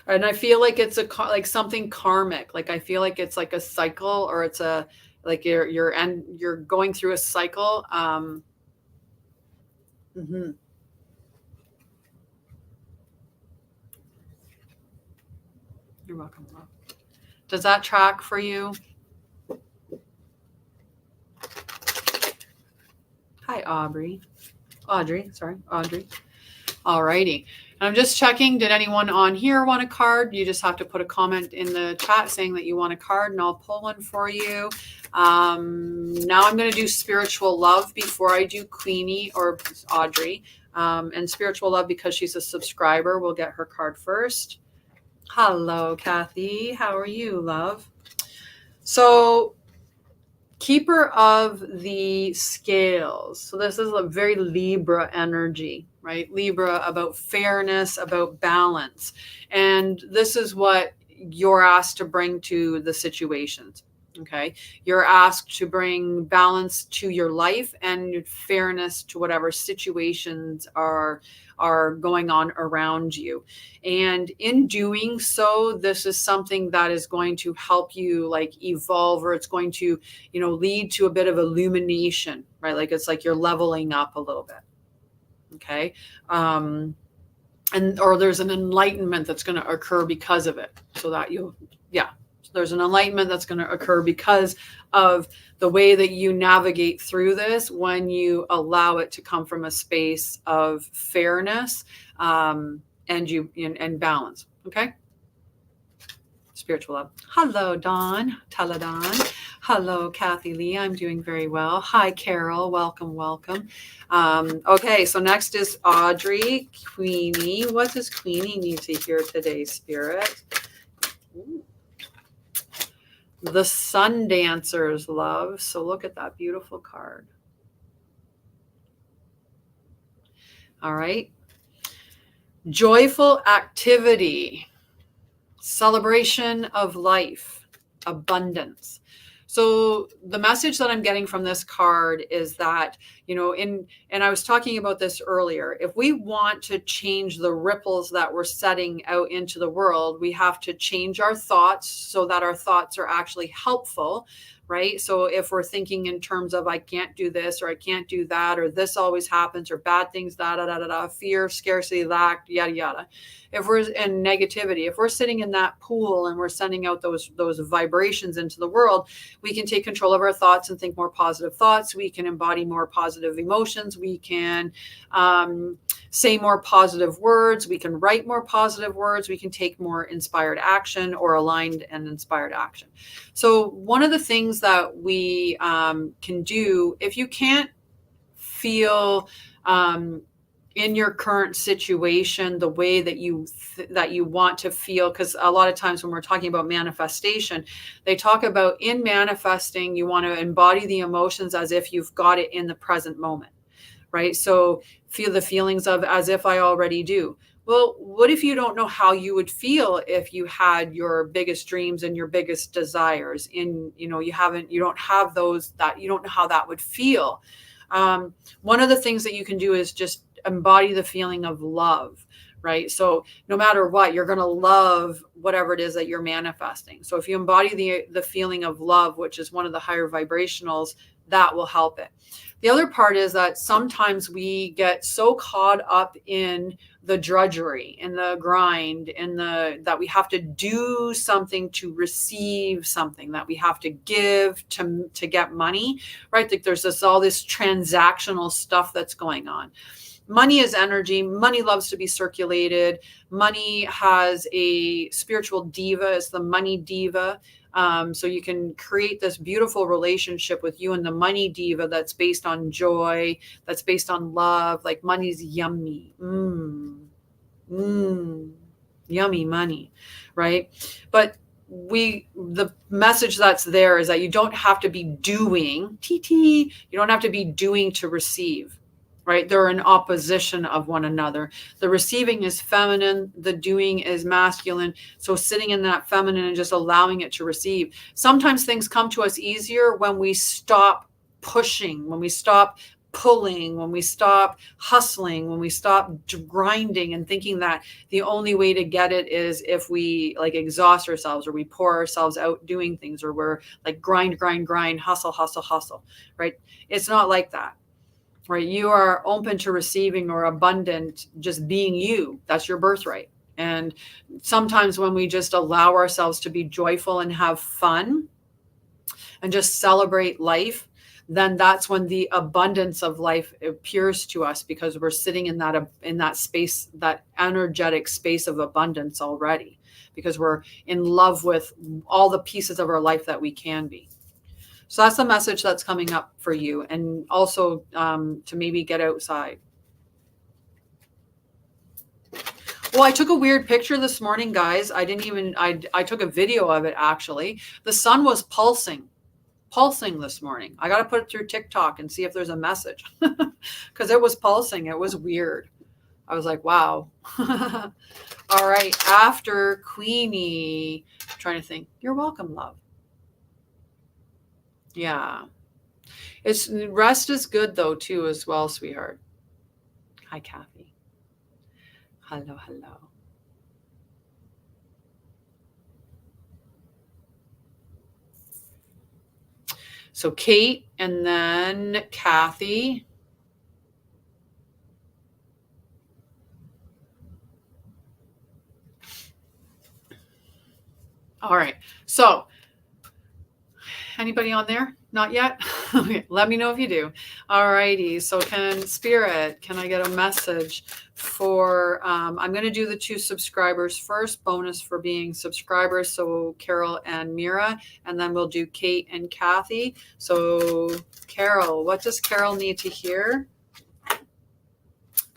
And I feel like it's like something karmic. Like, I feel like it's like a cycle, or it's like you're going through a cycle. You're welcome, love. Does that track for you? Hi, Audrey. All righty. And I'm just checking, did anyone on here want a card? You just have to put a comment in the chat saying that you want a card, and I'll pull one for you. Now I'm going to do spiritual love before I do Queenie or Audrey. And spiritual love, because she's a subscriber, we'll get her card first. Hello, Kathy. How are you, love? So, Keeper of the Scales. So this is a very Libra energy, right? Libra, about fairness, about balance. And this is what you're asked to bring to the situations. Okay. You're asked to bring balance to your life and fairness to whatever situations are going on around you. And in doing so, this is something that is going to help you like evolve, or it's going to, lead to a bit of illumination, right? Like, it's like you're leveling up a little bit. Okay. Or there's an enlightenment that's going to occur because of it. So that there's an enlightenment that's going to occur because of the way that you navigate through this, when you allow it to come from a space of fairness and balance. Okay. Spiritual love. Hello, Dawn. Taladon. Hello, Kathy Lee. I'm doing very well. Hi, Carol. Welcome. Okay, so next is Audrey. Queenie. What does Queenie need to hear today, Spirit? Ooh. The Sun Dancers, love. So look at that beautiful card. All right. Joyful activity, celebration of life, abundance. So the message that I'm getting from this card is that, and I was talking about this earlier, if we want to change the ripples that we're setting out into the world, we have to change our thoughts so that our thoughts are actually helpful, right? So if we're thinking in terms of, I can't do this, or I can't do that, or this always happens, or bad things, fear, scarcity, lack, yada, yada. If we're in negativity, if we're sitting in that pool and we're sending out those vibrations into the world, we can take control of our thoughts and think more positive thoughts. We can embody more positive emotions. We can say more positive words. We can write more positive words. We can take more inspired action or aligned and inspired action. So one of the things that we can do, if you can't feel in your current situation the way that you want to feel, because a lot of times when we're talking about manifestation, they talk about in manifesting, you want to embody the emotions as if you've got it in the present moment, right? So feel the feelings of as if I already do. Well, what if you don't know how you would feel if you had your biggest dreams and your biggest desires in, you don't have those, that you don't know how that would feel. One of the things that you can do is just embody the feeling of love, right? So no matter what, you're going to love whatever it is that you're manifesting. So if you embody the feeling of love, which is one of the higher vibrationals, that will help it. The other part is that sometimes we get so caught up in the drudgery, in the grind, that we have to do something to receive something, that we have to give to get money, right? Like there's all this transactional stuff that's going on. Money is energy. Money loves to be circulated. Money has a spiritual diva. It's the money diva. So you can create this beautiful relationship with you and the money diva that's based on joy, that's based on love. Like money's yummy. Yummy money, right? But the message that's there is that you don't have to be doing, you don't have to be doing to receive. Right? They're in opposition of one another. The receiving is feminine, the doing is masculine. So sitting in that feminine and just allowing it to receive. Sometimes things come to us easier when we stop pushing, when we stop pulling, when we stop hustling, when we stop grinding and thinking that the only way to get it is if we like exhaust ourselves or we pour ourselves out doing things, or we're like grind, hustle, right? It's not like that. Right? You are open to receiving or abundant, just being you. That's your birthright. And sometimes when we just allow ourselves to be joyful and have fun and just celebrate life, then that's when the abundance of life appears to us, because we're sitting in that space, that energetic space of abundance already, because we're in love with all the pieces of our life that we can be. So that's the message that's coming up for you. And also to maybe get outside. Well, I took a weird picture this morning, guys. I took a video of it, actually. The sun was pulsing this morning. I got to put it through TikTok and see if there's a message, because it was pulsing. It was weird. I was like, wow. All right. After Queenie, I'm trying to think. You're welcome, love. Yeah. Rest is good though too as well, sweetheart. Hi, Kathy. Hello. So Kate and then Kathy. All right. So anybody on there? Not yet? Okay, let me know if you do. All righty. So can I get a message for, I'm going to do the 2 subscribers first, bonus for being subscribers. So Carol and Mira, and then we'll do Kate and Kathy. So Carol, what does Carol need to hear?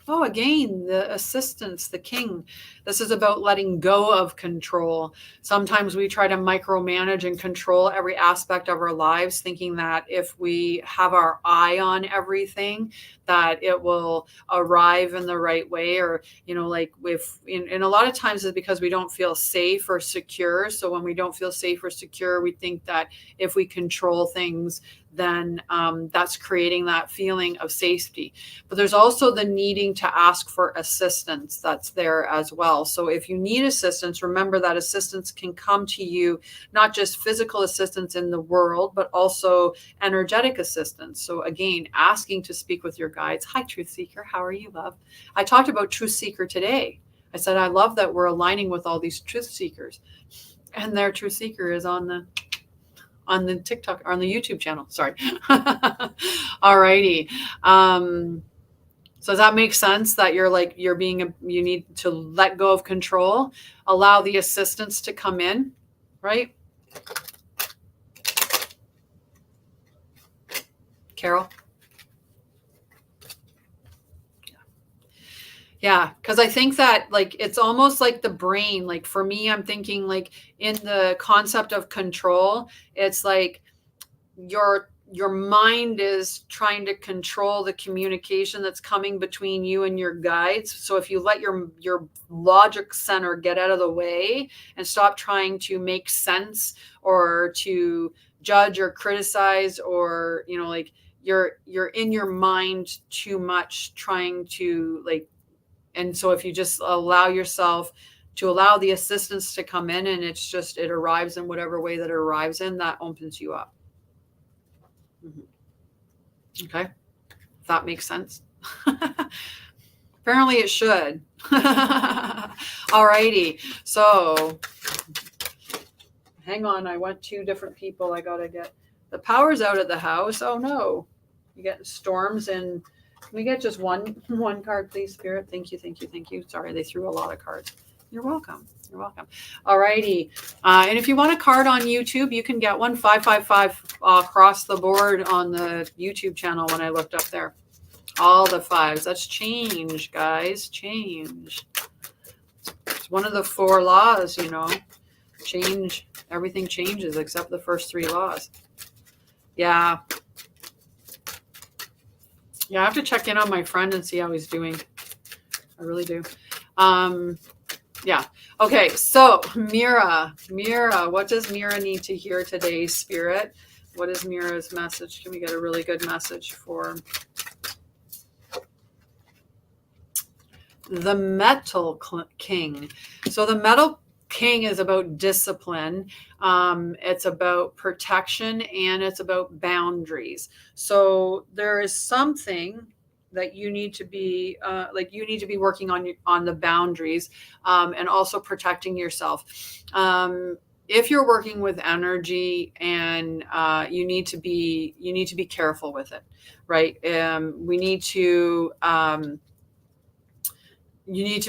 Oh, again, the assistance, the king. This is about letting go of control. Sometimes we try to micromanage and control every aspect of our lives, thinking that if we have our eye on everything, that it will arrive in the right way. Or, like and a lot of times it's because we don't feel safe or secure. So when we don't feel safe or secure, we think that if we control things, then that's creating that feeling of safety. But there's also the needing to ask for assistance that's there as well. So if you need assistance, remember that assistance can come to you, not just physical assistance in the world, but also energetic assistance. So again, asking to speak with your guides. Hi, Truth Seeker. How are you, love? I talked about Truth Seeker today. I said, I love that we're aligning with all these truth seekers, and their Truth Seeker is on the TikTok, or on the YouTube channel. Sorry. All righty. So does that make sense that you need to let go of control, allow the assistance to come in, right? Carol? Yeah, because I think that like it's almost like the brain. Like for me, I'm thinking like in the concept of control, it's like your mind is trying to control the communication that's coming between you and your guides. So if you let your logic center get out of the way and stop trying to make sense or to judge or criticize, or like you're in your mind too much trying to like. And so if you just allow yourself to allow the assistance to come in, and it arrives in whatever way that it arrives in, that opens you up. Okay. If that makes sense. Apparently it should. Alrighty. So hang on. I want 2 different people. I got to get the power's out at the house. Oh no. You get storms, and can we get just one card, please, Spirit? Thank you, thank you, thank you. Sorry, they threw a lot of cards. You're welcome. You're welcome. All righty. And if you want a card on YouTube, you can get one 555 across the board on the YouTube channel when I looked up there. All the 5s. That's change, guys. Change. It's one of the 4 laws, Change. Everything changes except the first 3 laws. Yeah. Yeah, I have to check in on my friend and see how he's doing. I really do. Yeah. Okay. So Mira, what does Mira need to hear today, Spirit? What is Mira's message? Can we get a really good message for the Metal King? So the Metal King is about discipline. It's about protection, and it's about boundaries. So there is something that you need to be working on the boundaries, and also protecting yourself. If you're working with energy, and you need to be careful with it, right? You need to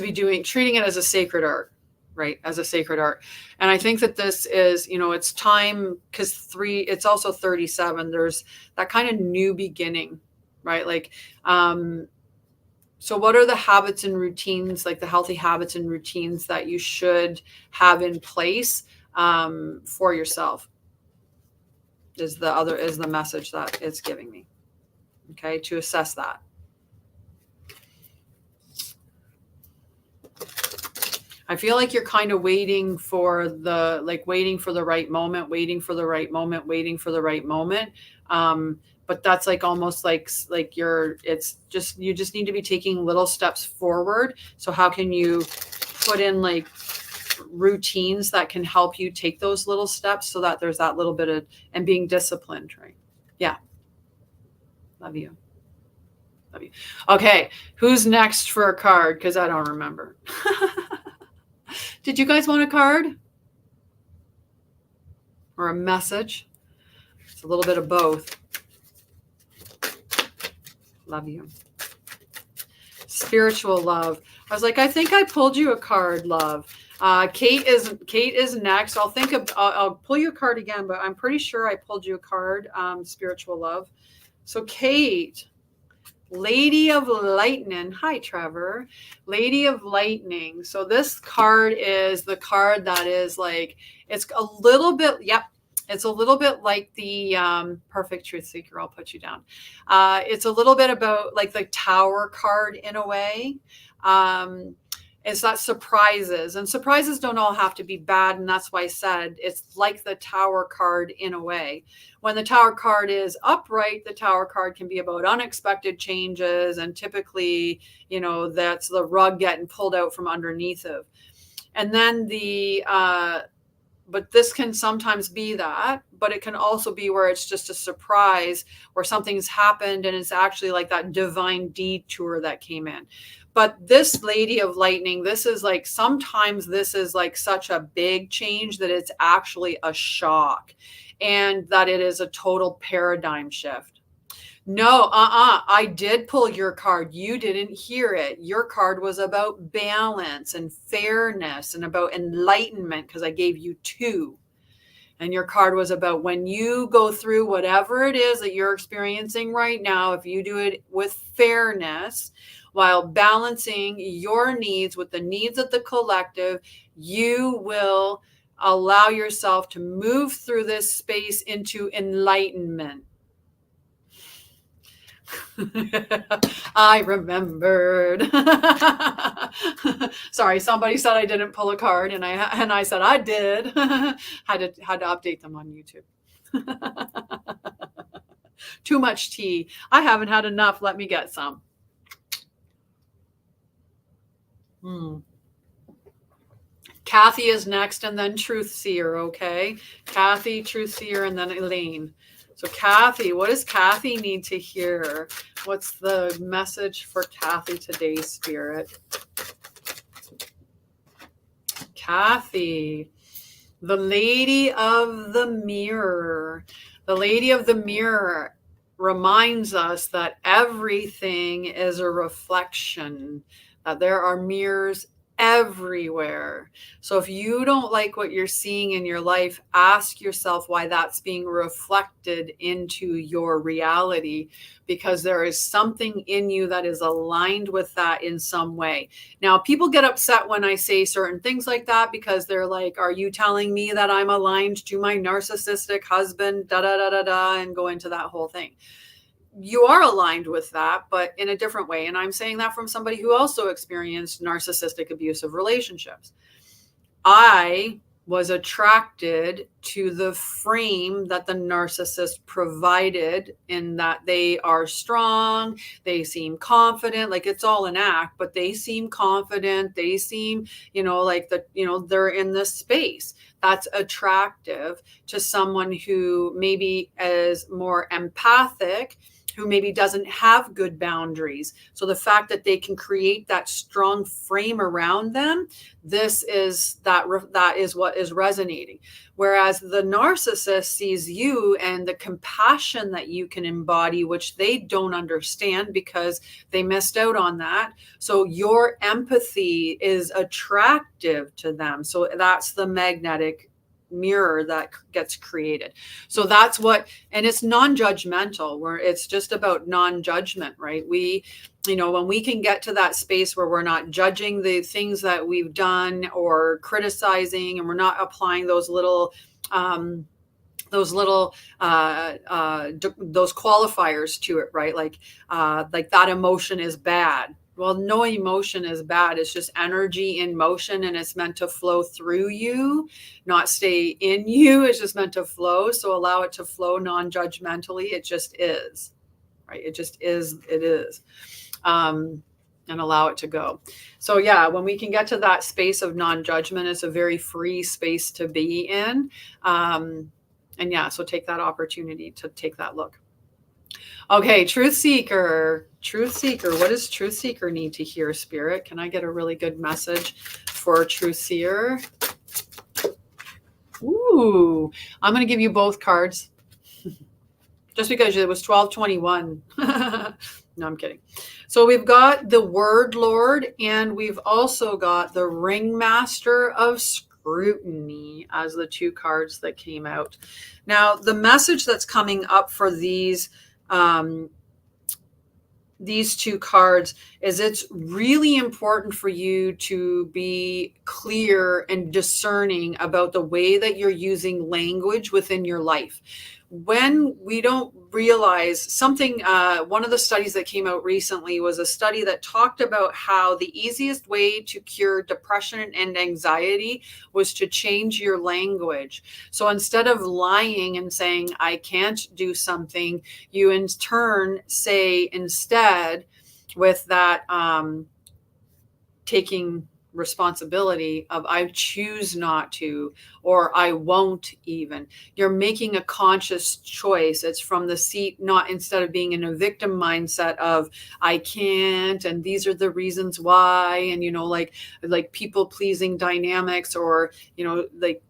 be treating it as a sacred art, right? As a sacred art. And I think that this is, it's time, because it's also 37. There's that kind of new beginning, right? Like, so what are the habits and routines, like the healthy habits and routines that you should have in place for yourself is the message that it's giving me. Okay. To assess that. I feel like you're kind of waiting for the right moment, but that's like almost like you just need to be taking little steps forward. So how can you put in like routines that can help you take those little steps, so that there's that little bit of, and being disciplined, right? Yeah. Love you. Okay. Who's next for a card? Because I don't remember. Did you guys want a card? Or a message? It's a little bit of both. Love you. Spiritual love. I was like, I think I pulled you a card, love. Kate is next. I'll pull you a card again, but I'm pretty sure I pulled you a card, spiritual love. So Kate, Lady of Lightning. Hi, Trevor. Lady of Lightning. So this card is the card that is like, it's a little bit, it's a little bit like the Perfect Truth Seeker. I'll put you down. It's a little bit about like the Tower card in a way. It's that surprises, and surprises don't all have to be bad. And that's why I said it's like the Tower card in a way. When the Tower card is upright, the Tower card can be about unexpected changes. And typically, that's the rug getting pulled out from underneath of. And then but this can sometimes be that, but it can also be where it's just a surprise, where something's happened and it's actually like that divine detour that came in. But this Lady of Lightning, this is like, sometimes this is like such a big change that it's actually a shock, and that it is a total paradigm shift. No, I did pull your card. You didn't hear it. Your card was about balance and fairness and about enlightenment because I gave you two. And your card was about when you go through whatever it is that you're experiencing right now, if you do it with fairness while balancing your needs with the needs of the collective, you will allow yourself to move through this space into enlightenment. I remembered. Sorry, somebody said I didn't pull a card, and I said I did. had to update them on YouTube. Too much tea. I haven't had enough. Let me get some. Kathy is next, and then Truth Seer. Okay, Kathy, Truth Seer, and then Elaine. So Kathy, what does Kathy need to hear? What's the message for Kathy today, Spirit? Kathy, the Lady of the Mirror. The Lady of the Mirror reminds us that everything is a reflection, that there are mirrors everywhere. So if you don't like what you're seeing in your life, ask yourself why that's being reflected into your reality, because there is something in you that is aligned with that in some way. Now, people get upset when I say certain things like that because they're like, are you telling me that I'm aligned to my narcissistic husband, da da da da da, and go into that whole thing. You are aligned with that, but in a different way. And I'm saying that from somebody who also experienced narcissistic abusive relationships. I was attracted to the frame that the narcissist provided, in that they are strong, they seem confident, like it's all an act, but they seem confident, they seem, like they're in this space. That's attractive to someone who maybe is more empathic, who maybe doesn't have good boundaries. So the fact that they can create that strong frame around them, that is what is resonating. Whereas the narcissist sees you and the compassion that you can embody, which they don't understand because they missed out on that. So your empathy is attractive to them. So that's the magnetic mirror that gets created. So that's what, and it's non-judgmental, where it's just about non-judgment, right? When we can get to that space where we're not judging the things that we've done or criticizing, and we're not applying those qualifiers to it, right? Like that emotion is bad. Well, no emotion is bad. It's just energy in motion, and it's meant to flow through you, not stay in you. It's just meant to flow. So allow it to flow non-judgmentally. It just is, right? It just is. It is. And allow it to go. So yeah, when we can get to that space of non-judgment, it's a very free space to be in. And yeah, so take that opportunity to take that look. Okay, Truth Seeker. Truth Seeker. What does Truth Seeker need to hear, Spirit? Can I get a really good message for Truth Seer? Ooh, I'm going to give you both cards just because it was 1221. No, I'm kidding. So we've got the Word Lord, and we've also got the Ringmaster of Scrutiny as the two cards that came out. Now, the message that's coming up for these two cards is it's really important for you to be clear and discerning about the way that you're using language within your life. When we don't realize something, one of the studies that came out recently was a study that talked about how the easiest way to cure depression and anxiety was to change your language. So instead of lying and saying, I can't do something, you in turn say instead, with that taking responsibility of I choose not to, or I won't even. You're making a conscious choice. It's from the seat, not instead of being in a victim mindset of I can't, and these are the reasons why, and like people pleasing dynamics, or like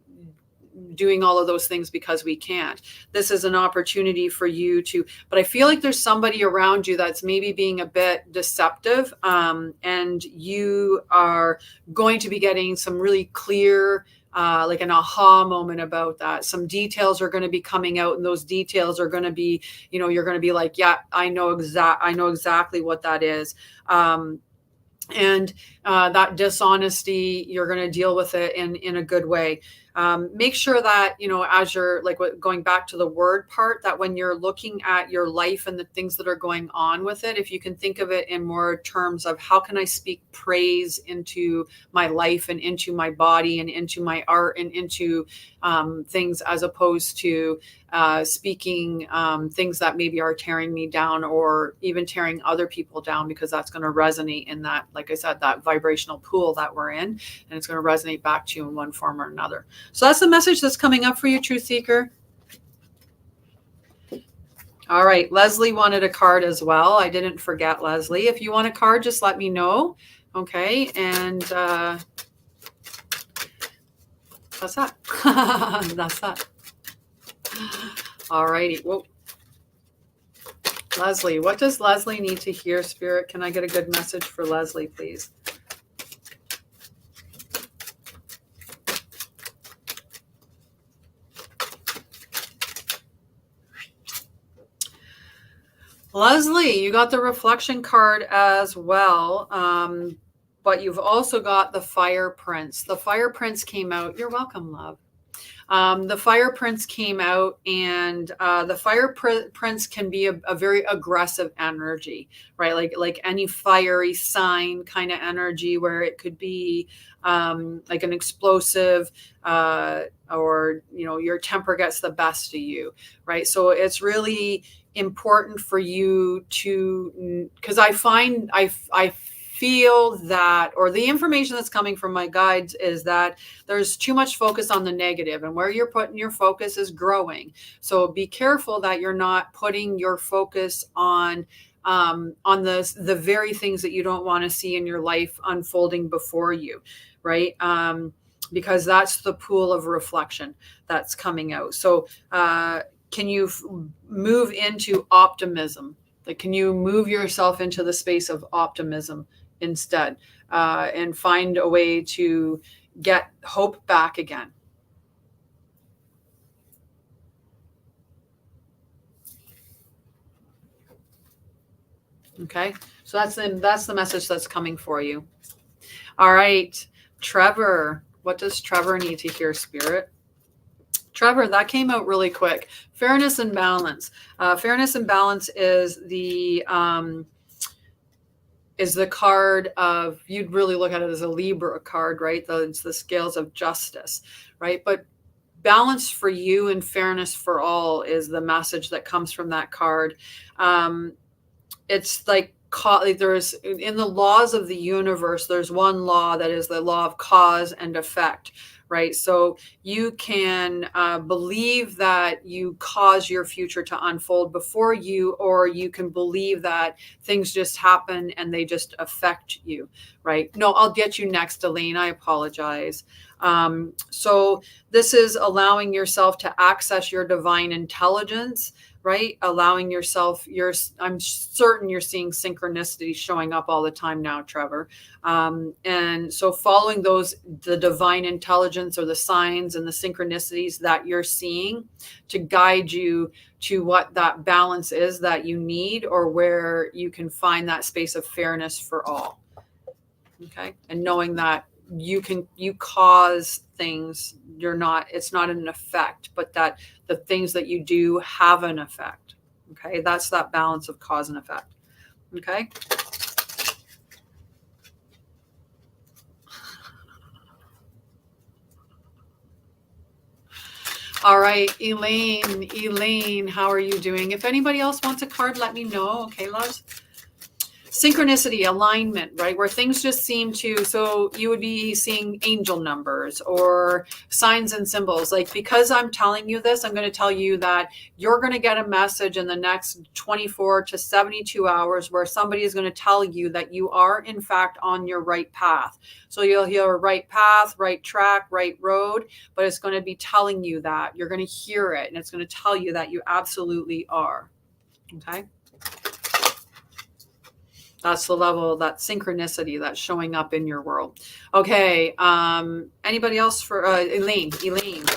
doing all of those things because we can't. This is an opportunity for you to, but I feel like there's somebody around you that's maybe being a bit deceptive, and you are going to be getting some really clear, like an aha moment about that. Some details are going to be coming out, and those details are going to be, you're going to be like, yeah, I know exactly what that is. And that dishonesty, you're going to deal with it in a good way. Make sure that, as you're going back to the word part, that when you're looking at your life and the things that are going on with it, if you can think of it in more terms of how can I speak praise into my life and into my body and into my art and into things, as opposed to speaking things that maybe are tearing me down or even tearing other people down, because that's going to resonate in that, like I said, that vibrational pool that we're in, and it's going to resonate back to you in one form or another. So that's the message that's coming up for you, Truth Seeker. All right. Leslie wanted a card as well. I didn't forget Leslie. If you want a card, just let me know. Okay. And that's that. That's that. All righty. Whoa. Leslie, what does Leslie need to hear, Spirit? Can I get a good message for Leslie, please? Leslie, you got the reflection card as well, but you've also got the Fire Prince. The Fire Prince came out. You're welcome, love. The Fire Prince came out, and the Fire Prince can be a very aggressive energy, right? Like any fiery sign kind of energy, where it could be like an explosive, or your temper gets the best of you, right? So it's really important for you to, because I find I feel that, or the information that's coming from my guides is that there's too much focus on the negative, and where you're putting your focus is growing. So be careful that you're not putting your focus on the very things that you don't want to see in your life unfolding before you, right? Because that's the pool of reflection that's coming out. So can you move into optimism? Like, can you move yourself into the space of optimism instead, and find a way to get hope back again? Okay, so that's the message that's coming for you. All right, Trevor, what does Trevor need to hear, Spirit? Trevor, that came out really quick. Fairness and balance. Fairness and balance is the card of, you'd really look at it as a Libra card, right? It's the scales of justice, right? But balance for you and fairness for all is the message that comes from that card. It's like there's, in the laws of the universe, there's one law that is the law of cause and effect, right? So you can believe that you cause your future to unfold before you, or you can believe that things just happen and they just affect you, right? No, I'll get you next, Elaine. I apologize. So this is allowing yourself to access your divine intelligence, right? Allowing yourself, I'm certain you're seeing synchronicity showing up all the time now, Trevor. And so following the divine intelligence or the signs and the synchronicities that you're seeing to guide you to what that balance is that you need, or where you can find that space of fairness for all. Okay. And knowing that you cause things, it's not an effect, but that the things that you do have an effect. Okay. That's that balance of cause and effect. Okay. All right, Elaine, how are you doing? If anybody else wants a card, let me know. Okay, loves. Synchronicity, alignment, right? Where things just seem to, so you would be seeing angel numbers or signs and symbols. Like, because I'm telling you this, I'm going to tell you that you're going to get a message in the next 24 to 72 hours where somebody is going to tell you that you are in fact on your right path. So you'll hear right path, right track, right road, but it's going to be telling you that. You're going to hear it, and it's going to tell you that you absolutely are. Okay. That's the level, that synchronicity that's showing up in your world. Okay. Anybody else for Elaine?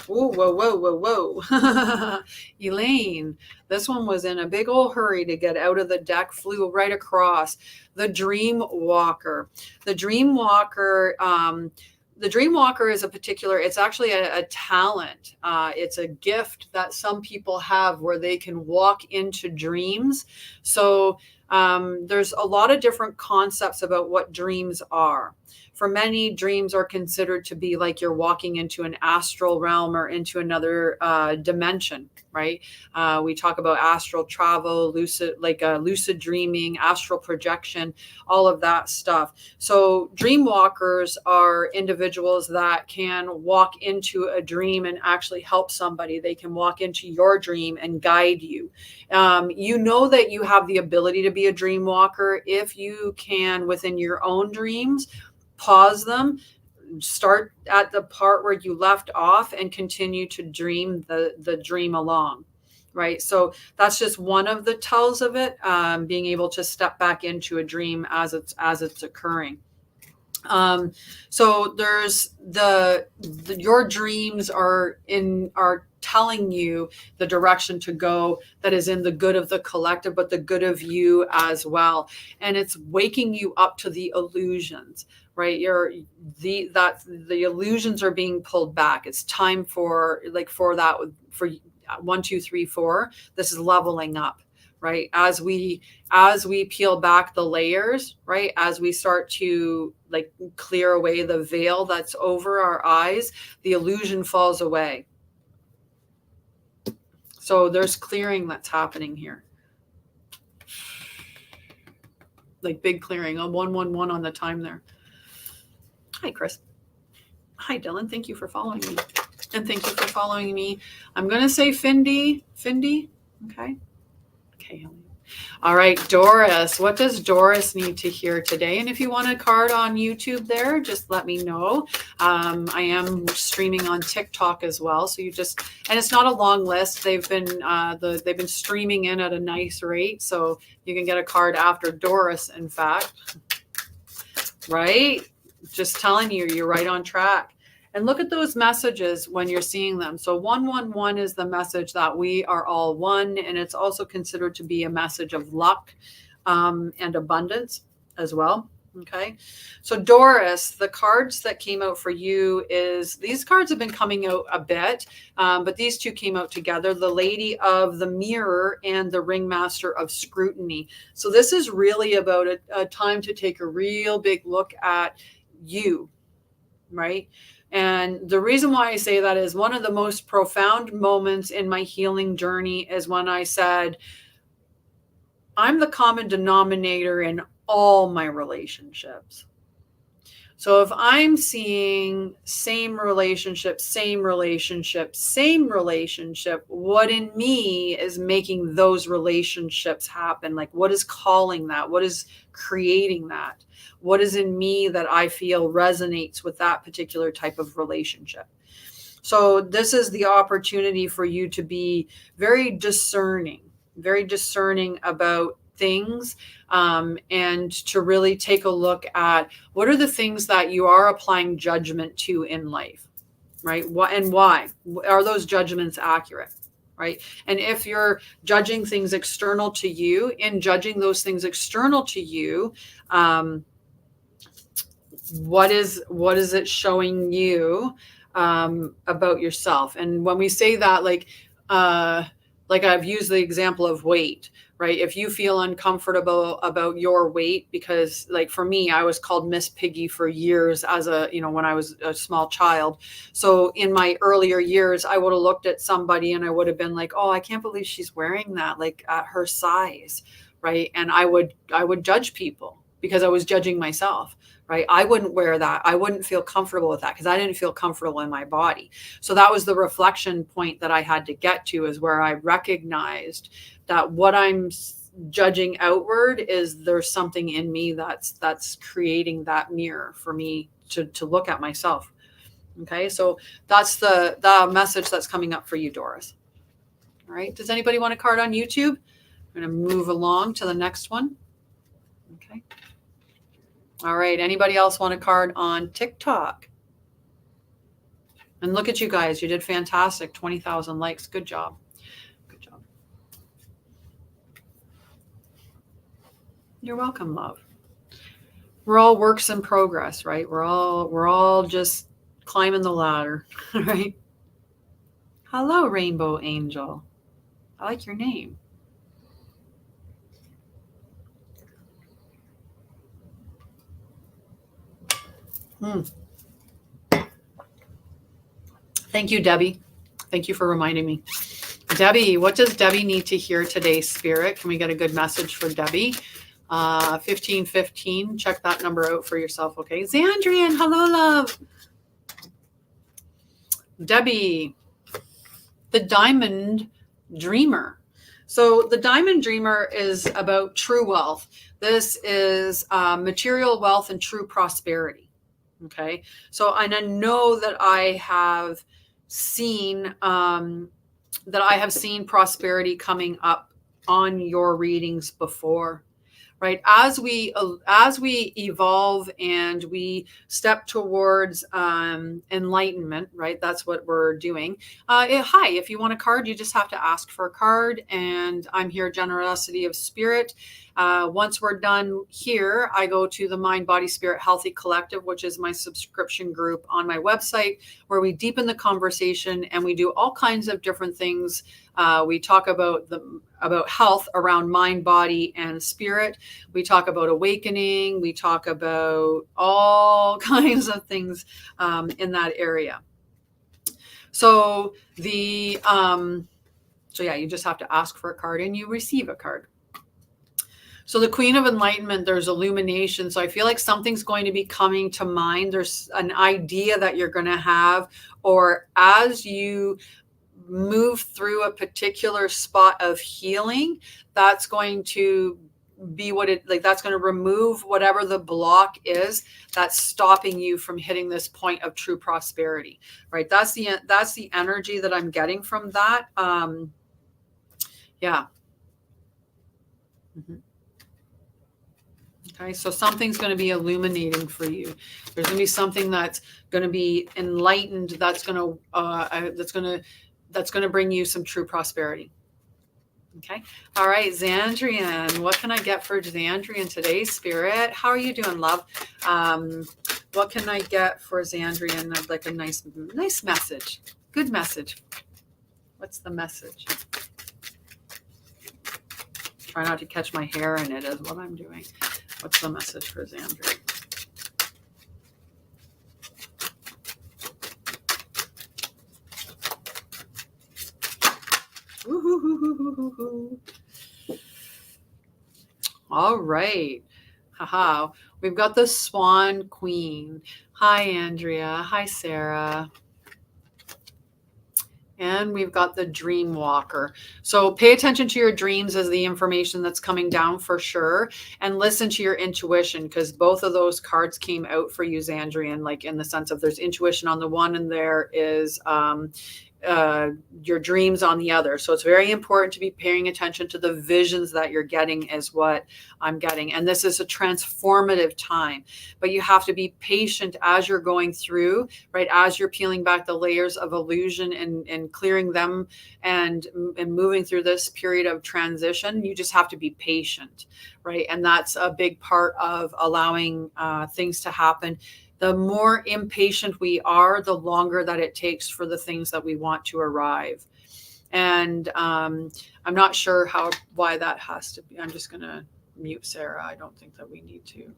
Whoa, whoa, whoa, whoa, whoa. Elaine, this one was in a big old hurry to get out of the deck, flew right across. The Dream Walker. The Dream Walker. The Dream Walker is a particular, it's actually a talent. It's a gift that some people have where they can walk into dreams. So there's a lot of different concepts about what dreams are. For many, dreams are considered to be like you're walking into an astral realm or into another dimension, right? We talk about astral travel, lucid dreaming, astral projection, all of that stuff. So dream walkers are individuals that can walk into a dream and actually help somebody. They can walk into your dream and guide you. You know that you have the ability to be a dream walker if you can, within your own dreams, pause them, start at the part where you left off and continue to dream the dream along. Right. So that's just one of the tells of it, being able to step back into a dream as it's occurring. So there's your dreams are telling you the direction to go that is in the good of the collective, but the good of you as well. And it's waking you up to the illusions, right? The illusions are being pulled back. It's time for 1, 2, 3, 4. This is leveling up. Right. As we peel back the layers, right. As we start to clear away the veil that's over our eyes, the illusion falls away. So there's clearing that's happening here. Like big clearing on 111 on the time there. Hi, Chris. Hi, Dylan. Thank you for following me. And thank you for following me. I'm going to say Findy. Okay. Okay. All right, Doris. What does Doris need to hear today? And if you want a card on YouTube there, just let me know. I am streaming on TikTok as well. So and it's not a long list. They've been streaming in at a nice rate. So you can get a card after Doris, in fact. Right? Just telling you, you're right on track. And look at those messages when you're seeing them. So 111 is the message that we are all one. And it's also considered to be a message of luck and abundance as well. Okay. So Doris, the cards that came out for you these cards have been coming out a bit, but these two came out together, the Lady of the Mirror and the Ringmaster of Scrutiny. So this is really about a time to take a real big look at you, right? And the reason why I say that is one of the most profound moments in my healing journey is when I said, I'm the common denominator in all my relationships. So if I'm seeing same relationship, what in me is making those relationships happen? Like, what is calling that? What is creating that? What is in me that I feel resonates with that particular type of relationship? So this is the opportunity for you to be very discerning about things, and to really take a look at what are the things that you are applying judgment to in life, right? What and why are those judgments accurate? Right. And if you're judging things external to you, in judging those things external to you, what is it showing you about yourself? And when we say that, like I've used the example of weight, right? If you feel uncomfortable about your weight, because like for me, I was called Miss Piggy for years when I was a small child. So in my earlier years, I would have looked at somebody and I would have been like, oh, I can't believe she's wearing that, like at her size, right? And I would judge people because I was judging myself, right? I wouldn't wear that. I wouldn't feel comfortable with that because I didn't feel comfortable in my body. So that was the reflection point that I had to get to, is where I recognized that what I'm judging outward is there's something in me that's creating that mirror for me to look at myself. Okay, so that's the message that's coming up for you, Doris. All right, does anybody want a card on YouTube? I'm going to move along to the next one. Okay. All right, anybody else want a card on TikTok? And look at you guys, you did fantastic. 20,000 likes. Good job. Good job. You're welcome, love. We're all works in progress, right? We're all just climbing the ladder, right? Hello, Rainbow Angel. I like your name. Thank you, Debbie. Thank you for reminding me. Debbie, what does Debbie need to hear today, Spirit? Can we get a good message for Debbie? 1515. Check that number out for yourself, okay? Xandrian, hello, love. Debbie, the Diamond Dreamer. So the Diamond Dreamer is about true wealth. This is material wealth and true prosperity. Okay. So, and I know that I have seen prosperity coming up on your readings before. Right, as we evolve and we step towards enlightenment, right? That's what we're doing. Hi, if you want a card, you just have to ask for a card, and I'm here, Generosity of Spirit. Once we're done here, I go to the Mind, Body, Spirit Healthy Collective, which is my subscription group on my website, where we deepen the conversation and we do all kinds of different things. We talk about health around mind, body, and spirit. We talk about awakening. We talk about all kinds of things in that area. So you just have to ask for a card and you receive a card. So the Queen of Enlightenment, there's illumination. So I feel like something's going to be coming to mind. There's an idea that you're going to have, or as you move through a particular spot of healing, that's going to be that's going to remove whatever the block is that's stopping you from hitting this point of true prosperity, right? That's the energy that I'm getting from that. Yeah. Mm-hmm. Okay, so something's going to be illuminating for you. There's going to be something that's going to be enlightened. That's going to bring you some true prosperity. Okay. All right, Xandrian. What can I get for Xandrian today, Spirit? How are you doing, love? What can I get for Xandrian? I'd like a nice message. Good message. What's the message? Try not to catch my hair in it is what I'm doing. What's the message for Xandrian? Woo-hoo-hoo-hoo-hoo-hoo. All right. Haha. We've got the Swan Queen. Hi, Andrea. Hi, Sarah. And we've got the Dream Walker. So pay attention to your dreams as the information that's coming down for sure. And listen to your intuition, because both of those cards came out for you, Xandrian, like in the sense of there's intuition on the one and there is your dreams on the other. So it's very important to be paying attention to the visions that you're getting is what I'm getting. And this is a transformative time, but you have to be patient as you're going through, right? As you're peeling back the layers of illusion and clearing them and moving through this period of transition, you just have to be patient, right? And that's a big part of allowing things to happen. The more impatient we are, the longer that it takes for the things that we want to arrive. And I'm not sure why that has to be. I'm just going to mute Sarah. I don't think that we need to.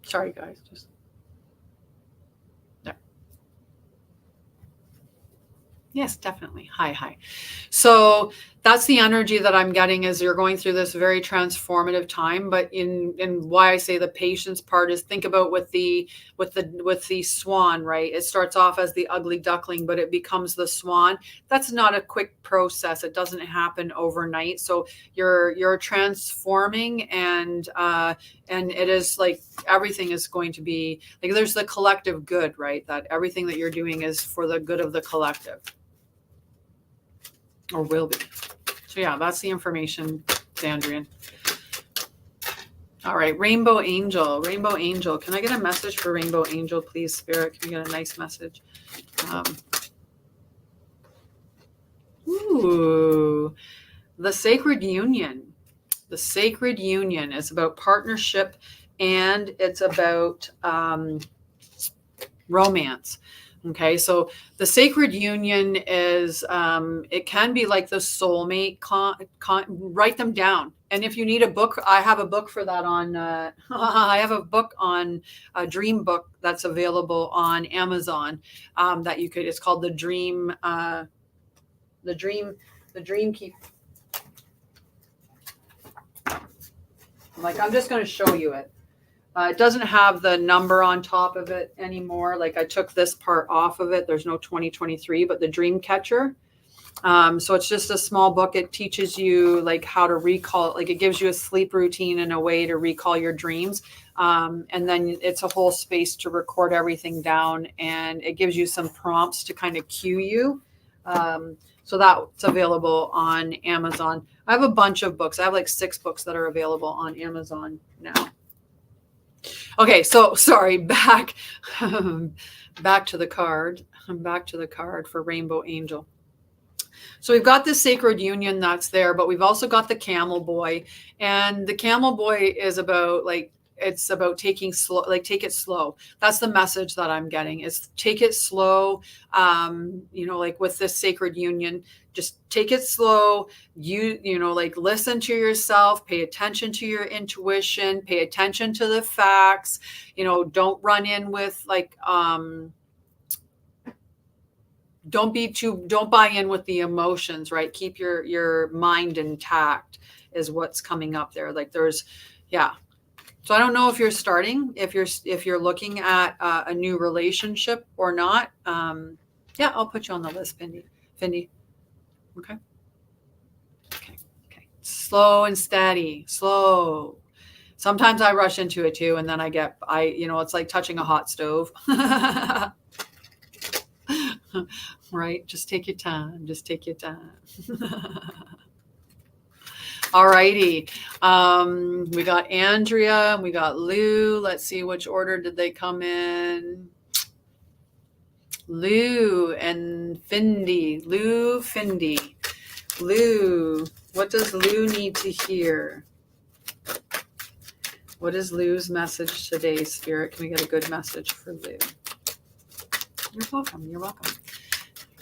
Sorry, guys. Just there. Yes, definitely. Hi. So that's the energy that I'm getting as you're going through this very transformative time. But in why I say the patience part is think about with the swan, right? It starts off as the ugly duckling, but it becomes the swan. That's not a quick process. It doesn't happen overnight. So you're transforming, and it is like everything is going to be like there's the collective good, right? That everything that you're doing is for the good of the collective. Or will be. So yeah, that's the information, Sandrian. All right, Rainbow Angel. Rainbow Angel. Can I get a message for Rainbow Angel, please, Spirit? Can we get a nice message? Ooh, the Sacred Union. The Sacred Union is about partnership, and it's about romance. Okay, so the Sacred Union is, it can be like the soulmate, write them down. And if you need a book, I have a book for that on, I have a book on a dream book that's available on Amazon that you could, it's called The Dream Keep. Like, I'm just going to show you it. It doesn't have the number on top of it anymore. Like I took this part off of it. There's no 2023, but the Dream Catcher. So it's just a small book. It teaches you like how to recall, like it gives you a sleep routine and a way to recall your dreams. And then it's a whole space to record everything down, and it gives you some prompts to kind of cue you. So that's available on Amazon. I have a bunch of books. I have like 6 books that are available on Amazon now. Okay, so sorry, back to the card. Back to the card for Rainbow Angel. So we've got the Sacred Union that's there, but we've also got the Camel Boy. And the Camel Boy is about like, it's about taking slow, like take it slow. That's the message that I'm getting is take it slow. Like with this Sacred Union, just take it slow. Like listen to yourself, pay attention to your intuition, pay attention to the facts, don't run in with like, don't buy in with the emotions, right? Keep your mind intact is what's coming up there. Like yeah. So I don't know if you're starting, if you're looking at a new relationship or not. Yeah, I'll put you on the list, Findy. Okay. Slow and steady, slow. Sometimes I rush into it too. And then it's like touching a hot stove. Right. Just take your time. All righty. We got Andrea, we got Lou. Let's see, which order did they come in? Lou and Findy. Lou, Findy. Lou, what does Lou need to hear? What is Lou's message today, Spirit? Can we get a good message for Lou? You're welcome.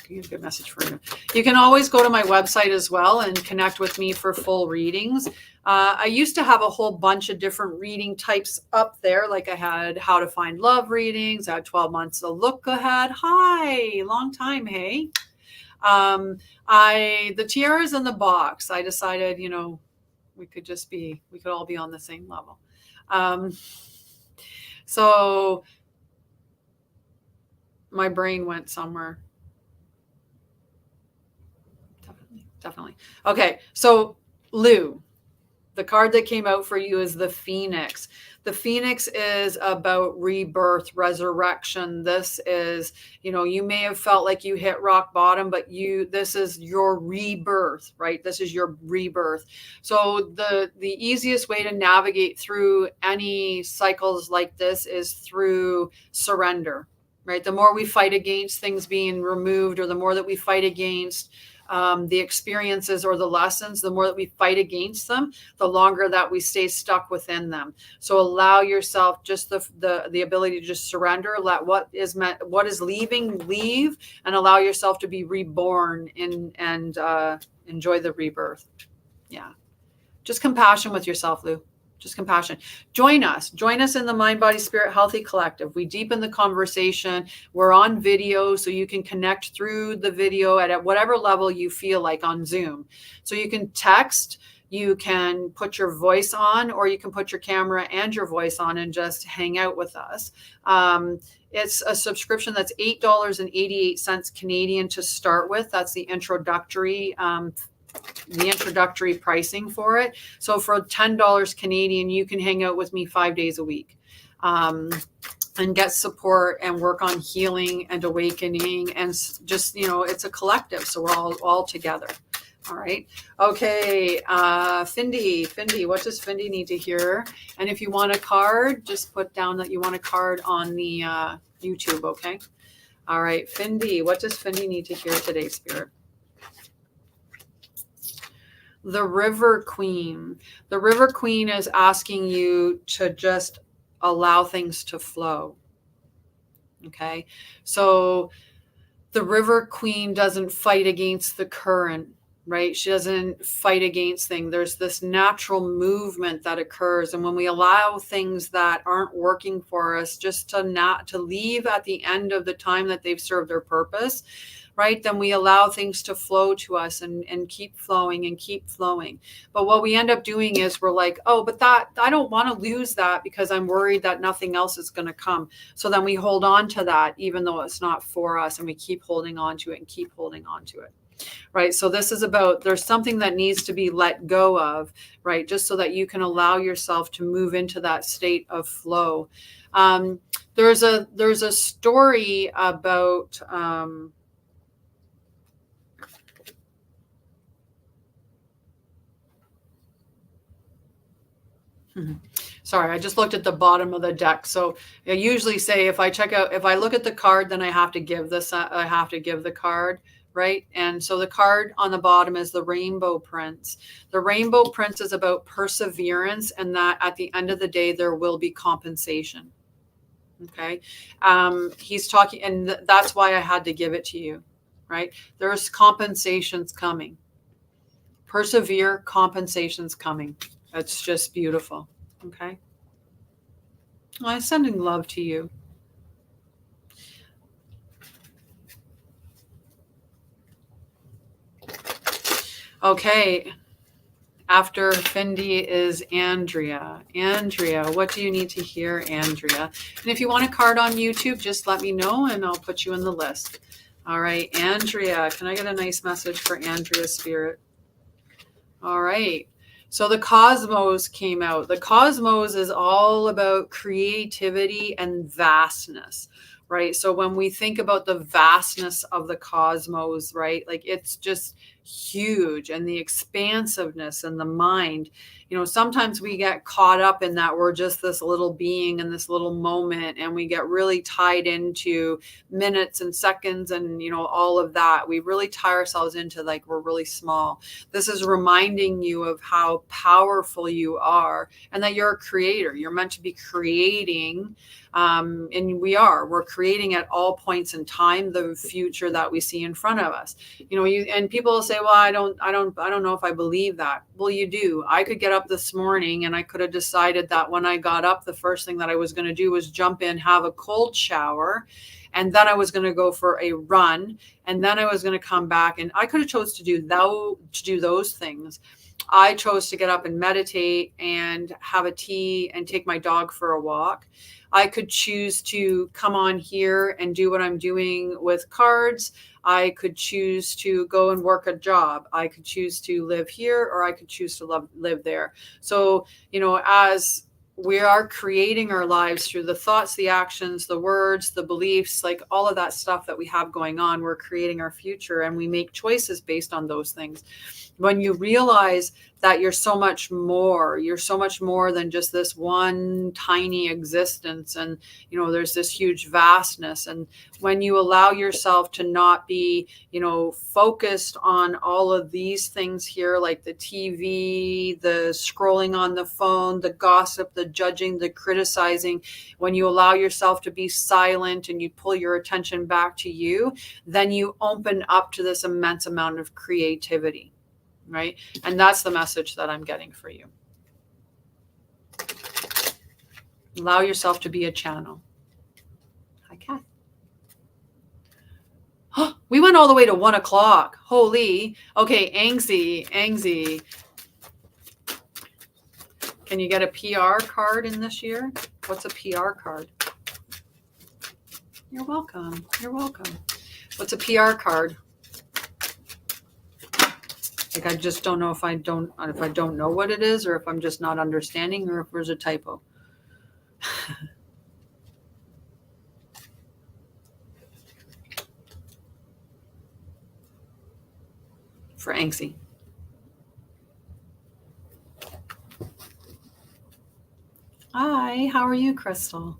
A good message for you. You can always go to my website as well and connect with me for full readings. I used to have a whole bunch of different reading types up there. Like I had how to find love readings. I had 12 months to look ahead. Hi, long time. Hey. The tiaras in the box. I decided, we could all be on the same level. So my brain went somewhere. Definitely. Okay. So Lou, the card that came out for you is the Phoenix. The Phoenix is about rebirth, resurrection. This is, you may have felt like you hit rock bottom, but this is your rebirth, right? This is your rebirth. So the easiest way to navigate through any cycles like this is through surrender, right? The more we fight against things being removed, or the more that we fight against the experiences or the lessons, the more that we fight against them, the longer that we stay stuck within them. So allow yourself just the ability to just surrender, let what is leaving leave, and allow yourself to be reborn and enjoy the rebirth. Yeah. Just compassion with yourself, Lou. Just compassion. Join us in the Mind, Body, Spirit Healthy Collective. We deepen the conversation. We're on video, so you can connect through the video at whatever level you feel like on Zoom. So you can text, you can put your voice on, or you can put your camera and your voice on and just hang out with us. It's a subscription that's $8.88 Canadian to start with. That's the introductory pricing for it. So for $10 Canadian, you can hang out with me 5 days a week, and get support and work on healing and awakening. And just, it's a collective. So we're all together. All right. Okay. Findy, what does Findy need to hear? And if you want a card, just put down that you want a card on the YouTube. Okay. All right. Findy, what does Findy need to hear today, Spirit? The River Queen. The River Queen is asking you to just allow things to flow. Okay. So the River Queen doesn't fight against the current, right? She doesn't fight against things. There's this natural movement that occurs. And when we allow things that aren't working for us just to leave at the end of the time that they've served their purpose, right? Then we allow things to flow to us and keep flowing and keep flowing. But what we end up doing is we're like, oh, but that, I don't want to lose that because I'm worried that nothing else is going to come. So then we hold on to that, even though it's not for us, and we keep holding on to it and keep holding on to it. Right. So this is about, there's something that needs to be let go of, right? Just so that you can allow yourself to move into that state of flow. There's a story about, sorry, I just looked at the bottom of the deck. So I usually say if I look at the card, then I have to give the card, right? And so the card on the bottom is the Rainbow Prince. The Rainbow Prince is about perseverance, and that at the end of the day, there will be compensation. Okay. He's talking, and that's why I had to give it to you, right? There's compensations coming. Persevere, compensations coming. That's just beautiful. Okay. Well, I'm sending love to you. Okay. After Findy is Andrea. Andrea, what do you need to hear, Andrea? And if you want a card on YouTube, just let me know and I'll put you in the list. All right, Andrea, can I get a nice message for Andrea, Spirit? All right. So the Cosmos came out. The Cosmos is all about creativity and vastness, right? So when we think about the vastness of the cosmos, right, like it's just huge, and the expansiveness and the mind, sometimes we get caught up in that we're just this little being in this little moment, and we get really tied into minutes and seconds and all of that. We really tie ourselves into like we're really small. This is reminding you of how powerful you are, and that you're a creator. You're meant to be creating, and we're creating at all points in time the future that we see in front of us. And people will say, well, I don't know if I believe that. Well, you do. I could get up this morning and I could have decided that when I got up, the first thing that I was going to do was jump in, have a cold shower, and then I was going to go for a run, and then I was going to come back, and I could have chose to do those things. I chose to get up and meditate and have a tea and take my dog for a walk. I could choose to come on here and do what I'm doing with cards. I could choose to go and work a job. I could choose to live here, or I could choose to live there. So, as we are creating our lives through the thoughts, the actions, the words, the beliefs, like all of that stuff that we have going on, we're creating our future, and we make choices based on those things. When you realize that you're so much more than just this one tiny existence, and there's this huge vastness. And when you allow yourself to not be focused on all of these things here, like the TV, the scrolling on the phone, the gossip, the judging, the criticizing, when you allow yourself to be silent and you pull your attention back to you, then you open up to this immense amount of creativity. Right. And that's the message that I'm getting for you. Allow yourself to be a channel. Hi, Kat. We went all the way to 1 o'clock. Holy. Okay, Angsy. Can you get a PR card in this year? What's a PR card? You're welcome. What's a PR card? Like, I just don't know if I don't know what it is, or if I'm just not understanding, or if there's a typo. For Angsy. Hi, how are you, Crystal?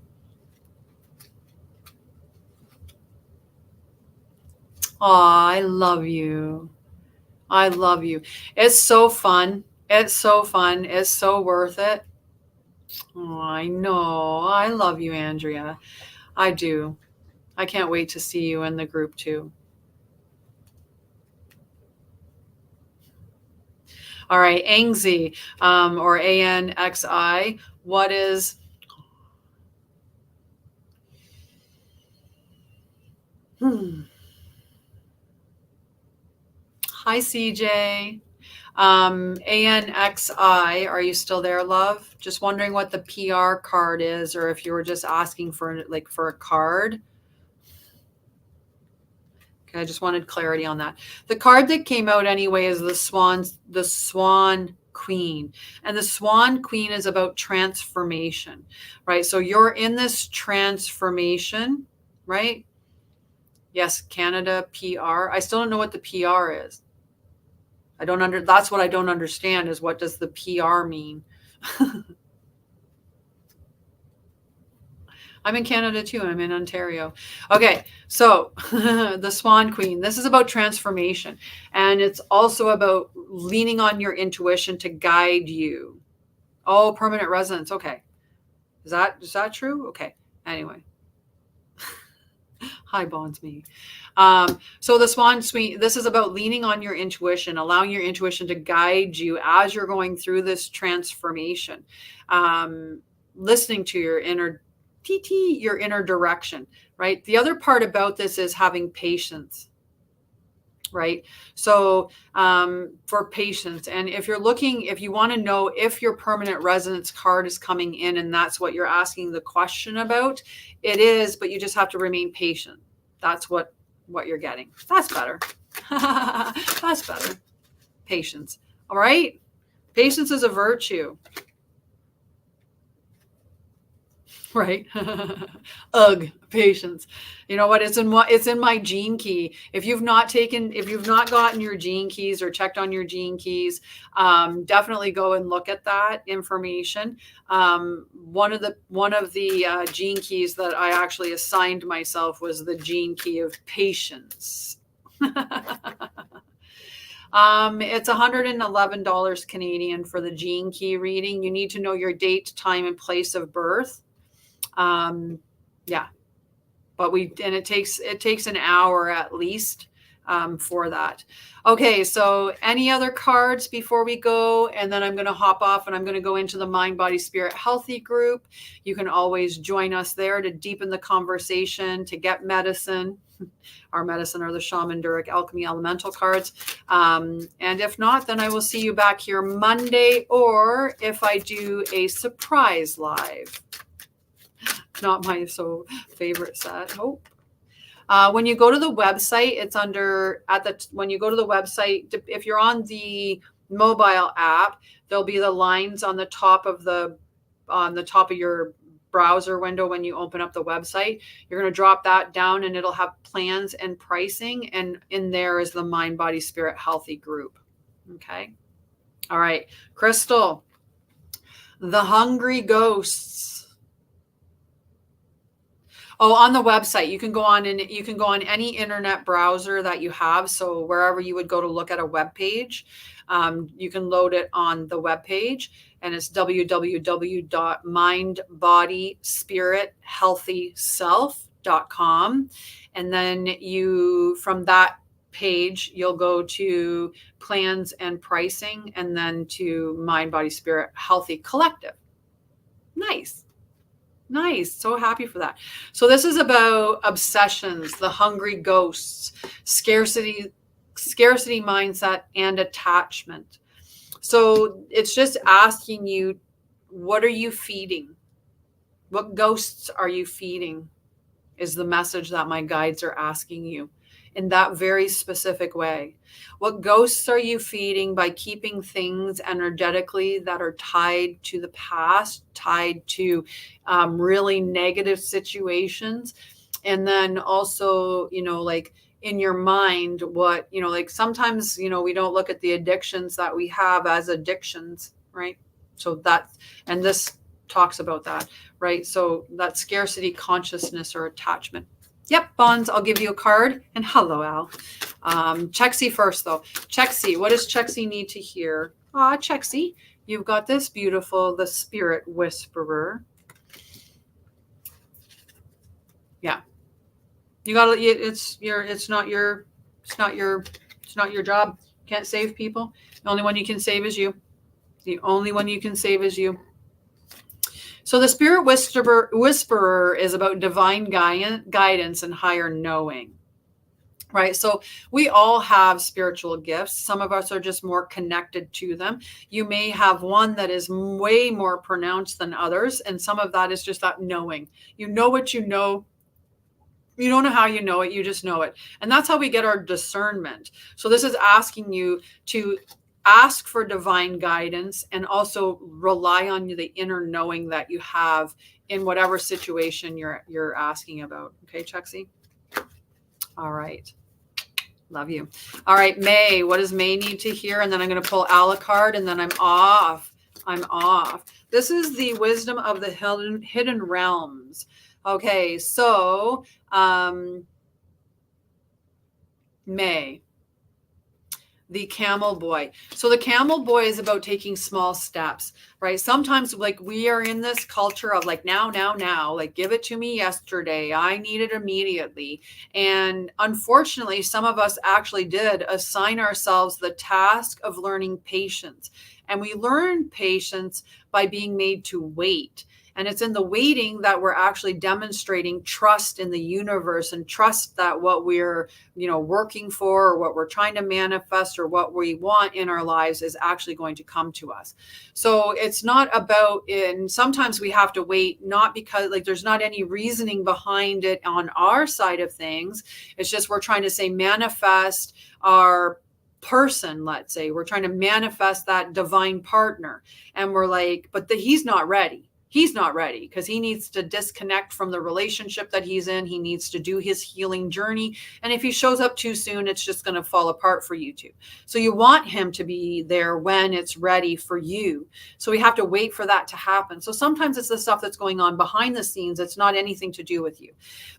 Aw, I love you. It's so fun. It's so worth it. Oh, I know. I love you, Andrea. I do. I can't wait to see you in the group too. All right, Angsy, or ANXI. What is? Hi, CJ. ANXI, are you still there, love? Just wondering what the PR card is, or if you were just asking for a card. Okay, I just wanted clarity on that. The card that came out anyway is the Swan Queen. And the Swan Queen is about transformation, right? So you're in this transformation, right? Yes, Canada PR. I still don't know what the PR is. That's what I don't understand, is what does the PR mean? I'm in Canada too. I'm in Ontario. Okay, so the Swan Queen. This is about transformation, and it's also about leaning on your intuition to guide you. Oh, permanent residence. Okay, is that true? Okay. Anyway, hi, Bonds me. So the Swan Queen. This is about leaning on your intuition, allowing your intuition to guide you as you're going through this transformation. Listening to your inner your inner direction, right? The other part about this is having patience, right? So for patience, and if you want to know if your permanent residence card is coming in and that's what you're asking the question about, it is, but you just have to remain patient. That's what you're getting. That's better. That's better. Patience. All right. Patience is a virtue. Right. Ugh, patience. You know what? It's in my gene key. If you've not gotten your gene keys or checked on your gene keys, definitely go and look at that information. One of the gene keys that I actually assigned myself was the gene key of patience. It's $111 Canadian for the gene key reading. You need to know your date, time, and place of birth. Yeah, but it takes an hour at least for that. Okay, so any other cards before we go? And then I'm going to hop off and I'm going to go into the Mind, Body, Spirit Healthy group. You can always join us there to deepen the conversation, to get medicine. Our medicine are the Shaman Durek Alchemy Elemental cards. And if not, then I will see you back here Monday, or if I do a surprise live. Not my favorite set. Hope. When you go to the website, it's when you go to the website, if you're on the mobile app, there'll be the lines on the top of your browser window. When you open up the website, you're going to drop that down and it'll have plans and pricing. And in there is the Mind, Body, Spirit Healthy group. Okay. All right. Crystal, the Hungry Ghosts. Oh, on the website, you can go on any internet browser that you have. So wherever you would go to look at a web page, you can load it on the web page, and it's www.mindbodyspiриthealthyself.com. And then from that page, you'll go to plans and pricing, and then to Mind, Body, Spirit Healthy Collective. Nice. Nice. So happy for that. So this is about obsessions, the hungry ghosts, scarcity mindset, and attachment. So it's just asking you, what are you feeding? What ghosts are you feeding? Is the message that my guides are asking you in that very specific way. What ghosts are you feeding by keeping things energetically that are tied to the past, tied to really negative situations? And then also, like in your mind, what, like sometimes, we don't look at the addictions that we have as addictions, right? So that, and this talks about that, right? So that scarcity consciousness or attachment. Yep, Bonds, I'll give you a card. And hello, Al. Chexie first, though. Chexie, what does Chexie need to hear? Chexie, you've got this beautiful, the Spirit Whisperer. Yeah, you got to. It's not your job. You can't save people. The only one you can save is you. The only one you can save is you. So the Spirit Whisperer is about divine guidance and higher knowing, right? So we all have spiritual gifts. Some of us are just more connected to them. You may have one that is way more pronounced than others, and some of that is just that knowing. You know what you know. You don't know how you know it, you just know it. And that's how we get our discernment. So this is asking you to ask for divine guidance and also rely on the inner knowing that you have in whatever situation you're asking about. Okay, Chexie? All right. Love you. All right, May, what does May need to hear? And then I'm going to pull Al a card and then I'm off. This is the wisdom of the hidden realms. Okay, so May, the camel boy. So the camel boy is about taking small steps, right? Sometimes like we are in this culture of like now, like give it to me yesterday. I need it immediately. And unfortunately, some of us actually did assign ourselves the task of learning patience. And we learn patience by being made to wait. And it's in the waiting that we're actually demonstrating trust in the universe and trust that what we're, working for or what we're trying to manifest or what we want in our lives is actually going to come to us. So it's not about, and sometimes we have to wait, not because like there's not any reasoning behind it on our side of things. It's just we're trying to say manifest our person. Let's say we're trying to manifest that divine partner and we're like, but he's not ready. He's not ready because he needs to disconnect from the relationship that he's in. He needs to do his healing journey. And if he shows up too soon, it's just going to fall apart for you two. So you want him to be there when it's ready for you. So we have to wait for that to happen. So sometimes it's the stuff that's going on behind the scenes. It's not anything to do with you.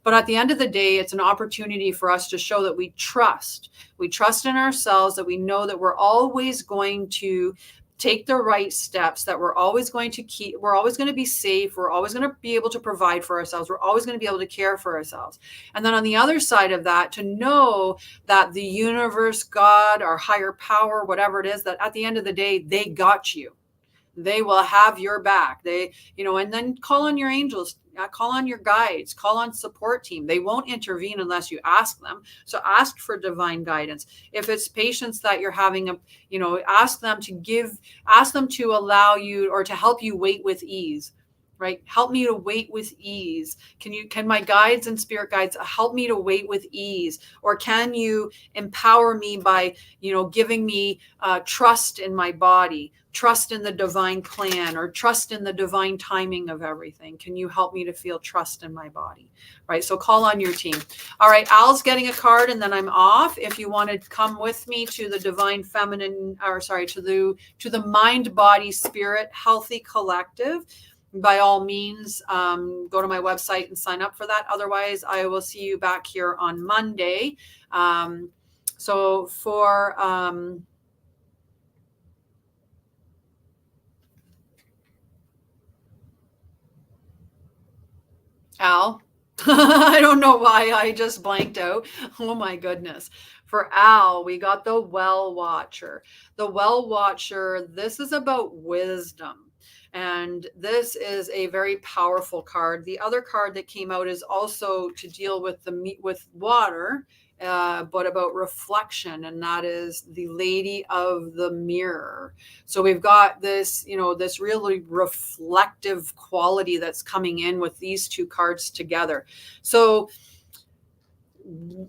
But at the end of the day, it's an opportunity for us to show that we trust. We trust in ourselves, that we know that we're always going to take the right steps, that we're always going to be safe. We're always going to be able to provide for ourselves. We're always going to be able to care for ourselves. And then on the other side of that, to know that the universe, God, our higher power, whatever it is, that at the end of the day, they got you. They will have your back. And then call on your angels, call on your guides, call on support team. They won't intervene unless you ask them. So ask for divine guidance. If it's patients that you're having, ask them to allow you or to help you wait with ease. Right? Help me to wait with ease. Can my guides and spirit guides help me to wait with ease? Or can you empower me by, giving me trust in my body, trust in the divine plan, or trust in the divine timing of everything? Can you help me to feel trust in my body? Right? So call on your team. All right. Al's getting a card and then I'm off. If you want to come with me to the divine feminine, to the mind, body, spirit, healthy collective, by all means, go to my website and sign up for that. Otherwise, I will see you back here on Monday. So for Al, I don't know why I just blanked out. Oh my goodness. For Al, we got the Well Watcher. The Well Watcher, this is about wisdom. And this is a very powerful card. The other card that came out is also to deal with with water, but about reflection, and that is the Lady of the Mirror. So we've got this, this really reflective quality that's coming in with these two cards together. So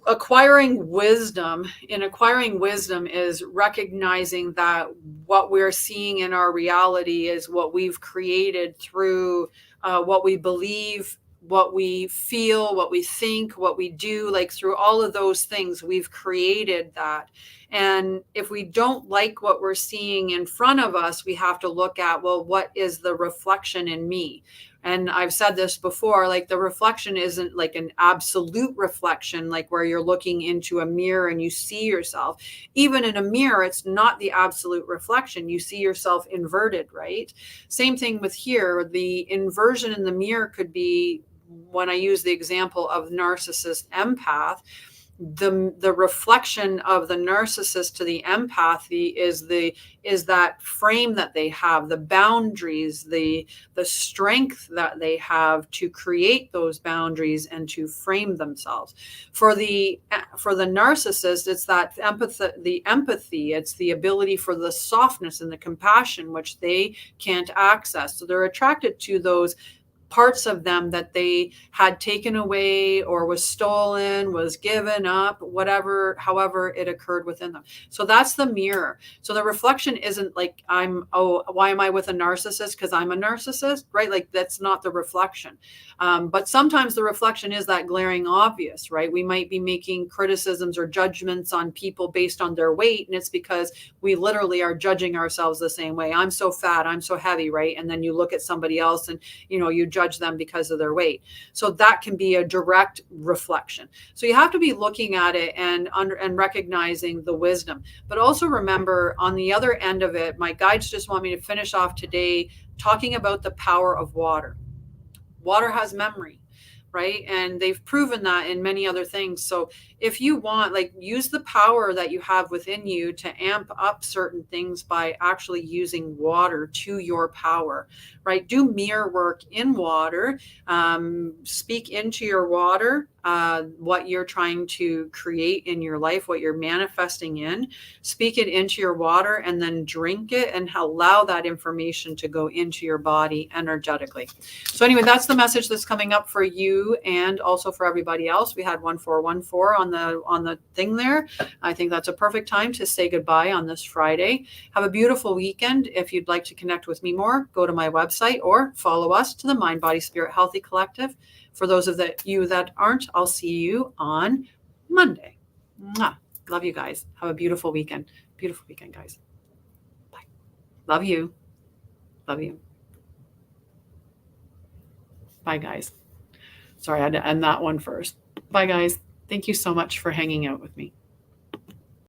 acquiring wisdom is recognizing that what we're seeing in our reality is what we've created through what we believe, what we feel, what we think, what we do, like through all of those things we've created that. And if we don't like what we're seeing in front of us, we have to look at, well, what is the reflection in me? And I've said this before, like the reflection isn't like an absolute reflection, like where you're looking into a mirror and you see yourself. Even in a mirror, it's not the absolute reflection. You see yourself inverted, right? Same thing with here. The inversion in the mirror could be, when I use the example of narcissist empath, the reflection of the narcissist to the empathy is that frame that they have, the boundaries, the strength that they have to create those boundaries and to frame themselves. For the narcissist, it's that empathy, it's the ability for the softness and the compassion which they can't access. So they're attracted to those parts of them that they had taken away or was stolen, was given up, whatever, however it occurred within them. So that's the mirror. So the reflection isn't like why am I with a narcissist? Because I'm a narcissist, right? Like that's not the reflection. But sometimes the reflection is that glaring obvious, right? We might be making criticisms or judgments on people based on their weight. And it's because we literally are judging ourselves the same way. I'm so fat, I'm so heavy, right? And then you look at somebody else and, you judge them because of their weight. So that can be a direct reflection. So you have to be looking at it and recognizing the wisdom. But also remember, on the other end of it, my guides just want me to finish off today talking about the power of water. Water has memory, right? And they've proven that in many other things. So if you want, like, use the power that you have within you to amp up certain things by actually using water to your power, right? Do mirror work in water. Speak into your water, what you're trying to create in your life, what you're manifesting in. Speak it into your water and then drink it and allow that information to go into your body energetically. So anyway, that's the message that's coming up for you and also for everybody else. We had 1414 on the thing there. I think that's a perfect time to say goodbye on this Friday. Have a beautiful weekend. If you'd like to connect with me more, go to my website or follow us to the Mind, Body, Spirit Healthy Collective. For those of you that aren't, I'll see you on Monday. Mwah. Love you guys. Have a beautiful weekend. Beautiful weekend, guys. Bye. Love you. Love you. Bye, guys. Sorry, I had to end that one first. Bye, guys. Thank you so much for hanging out with me.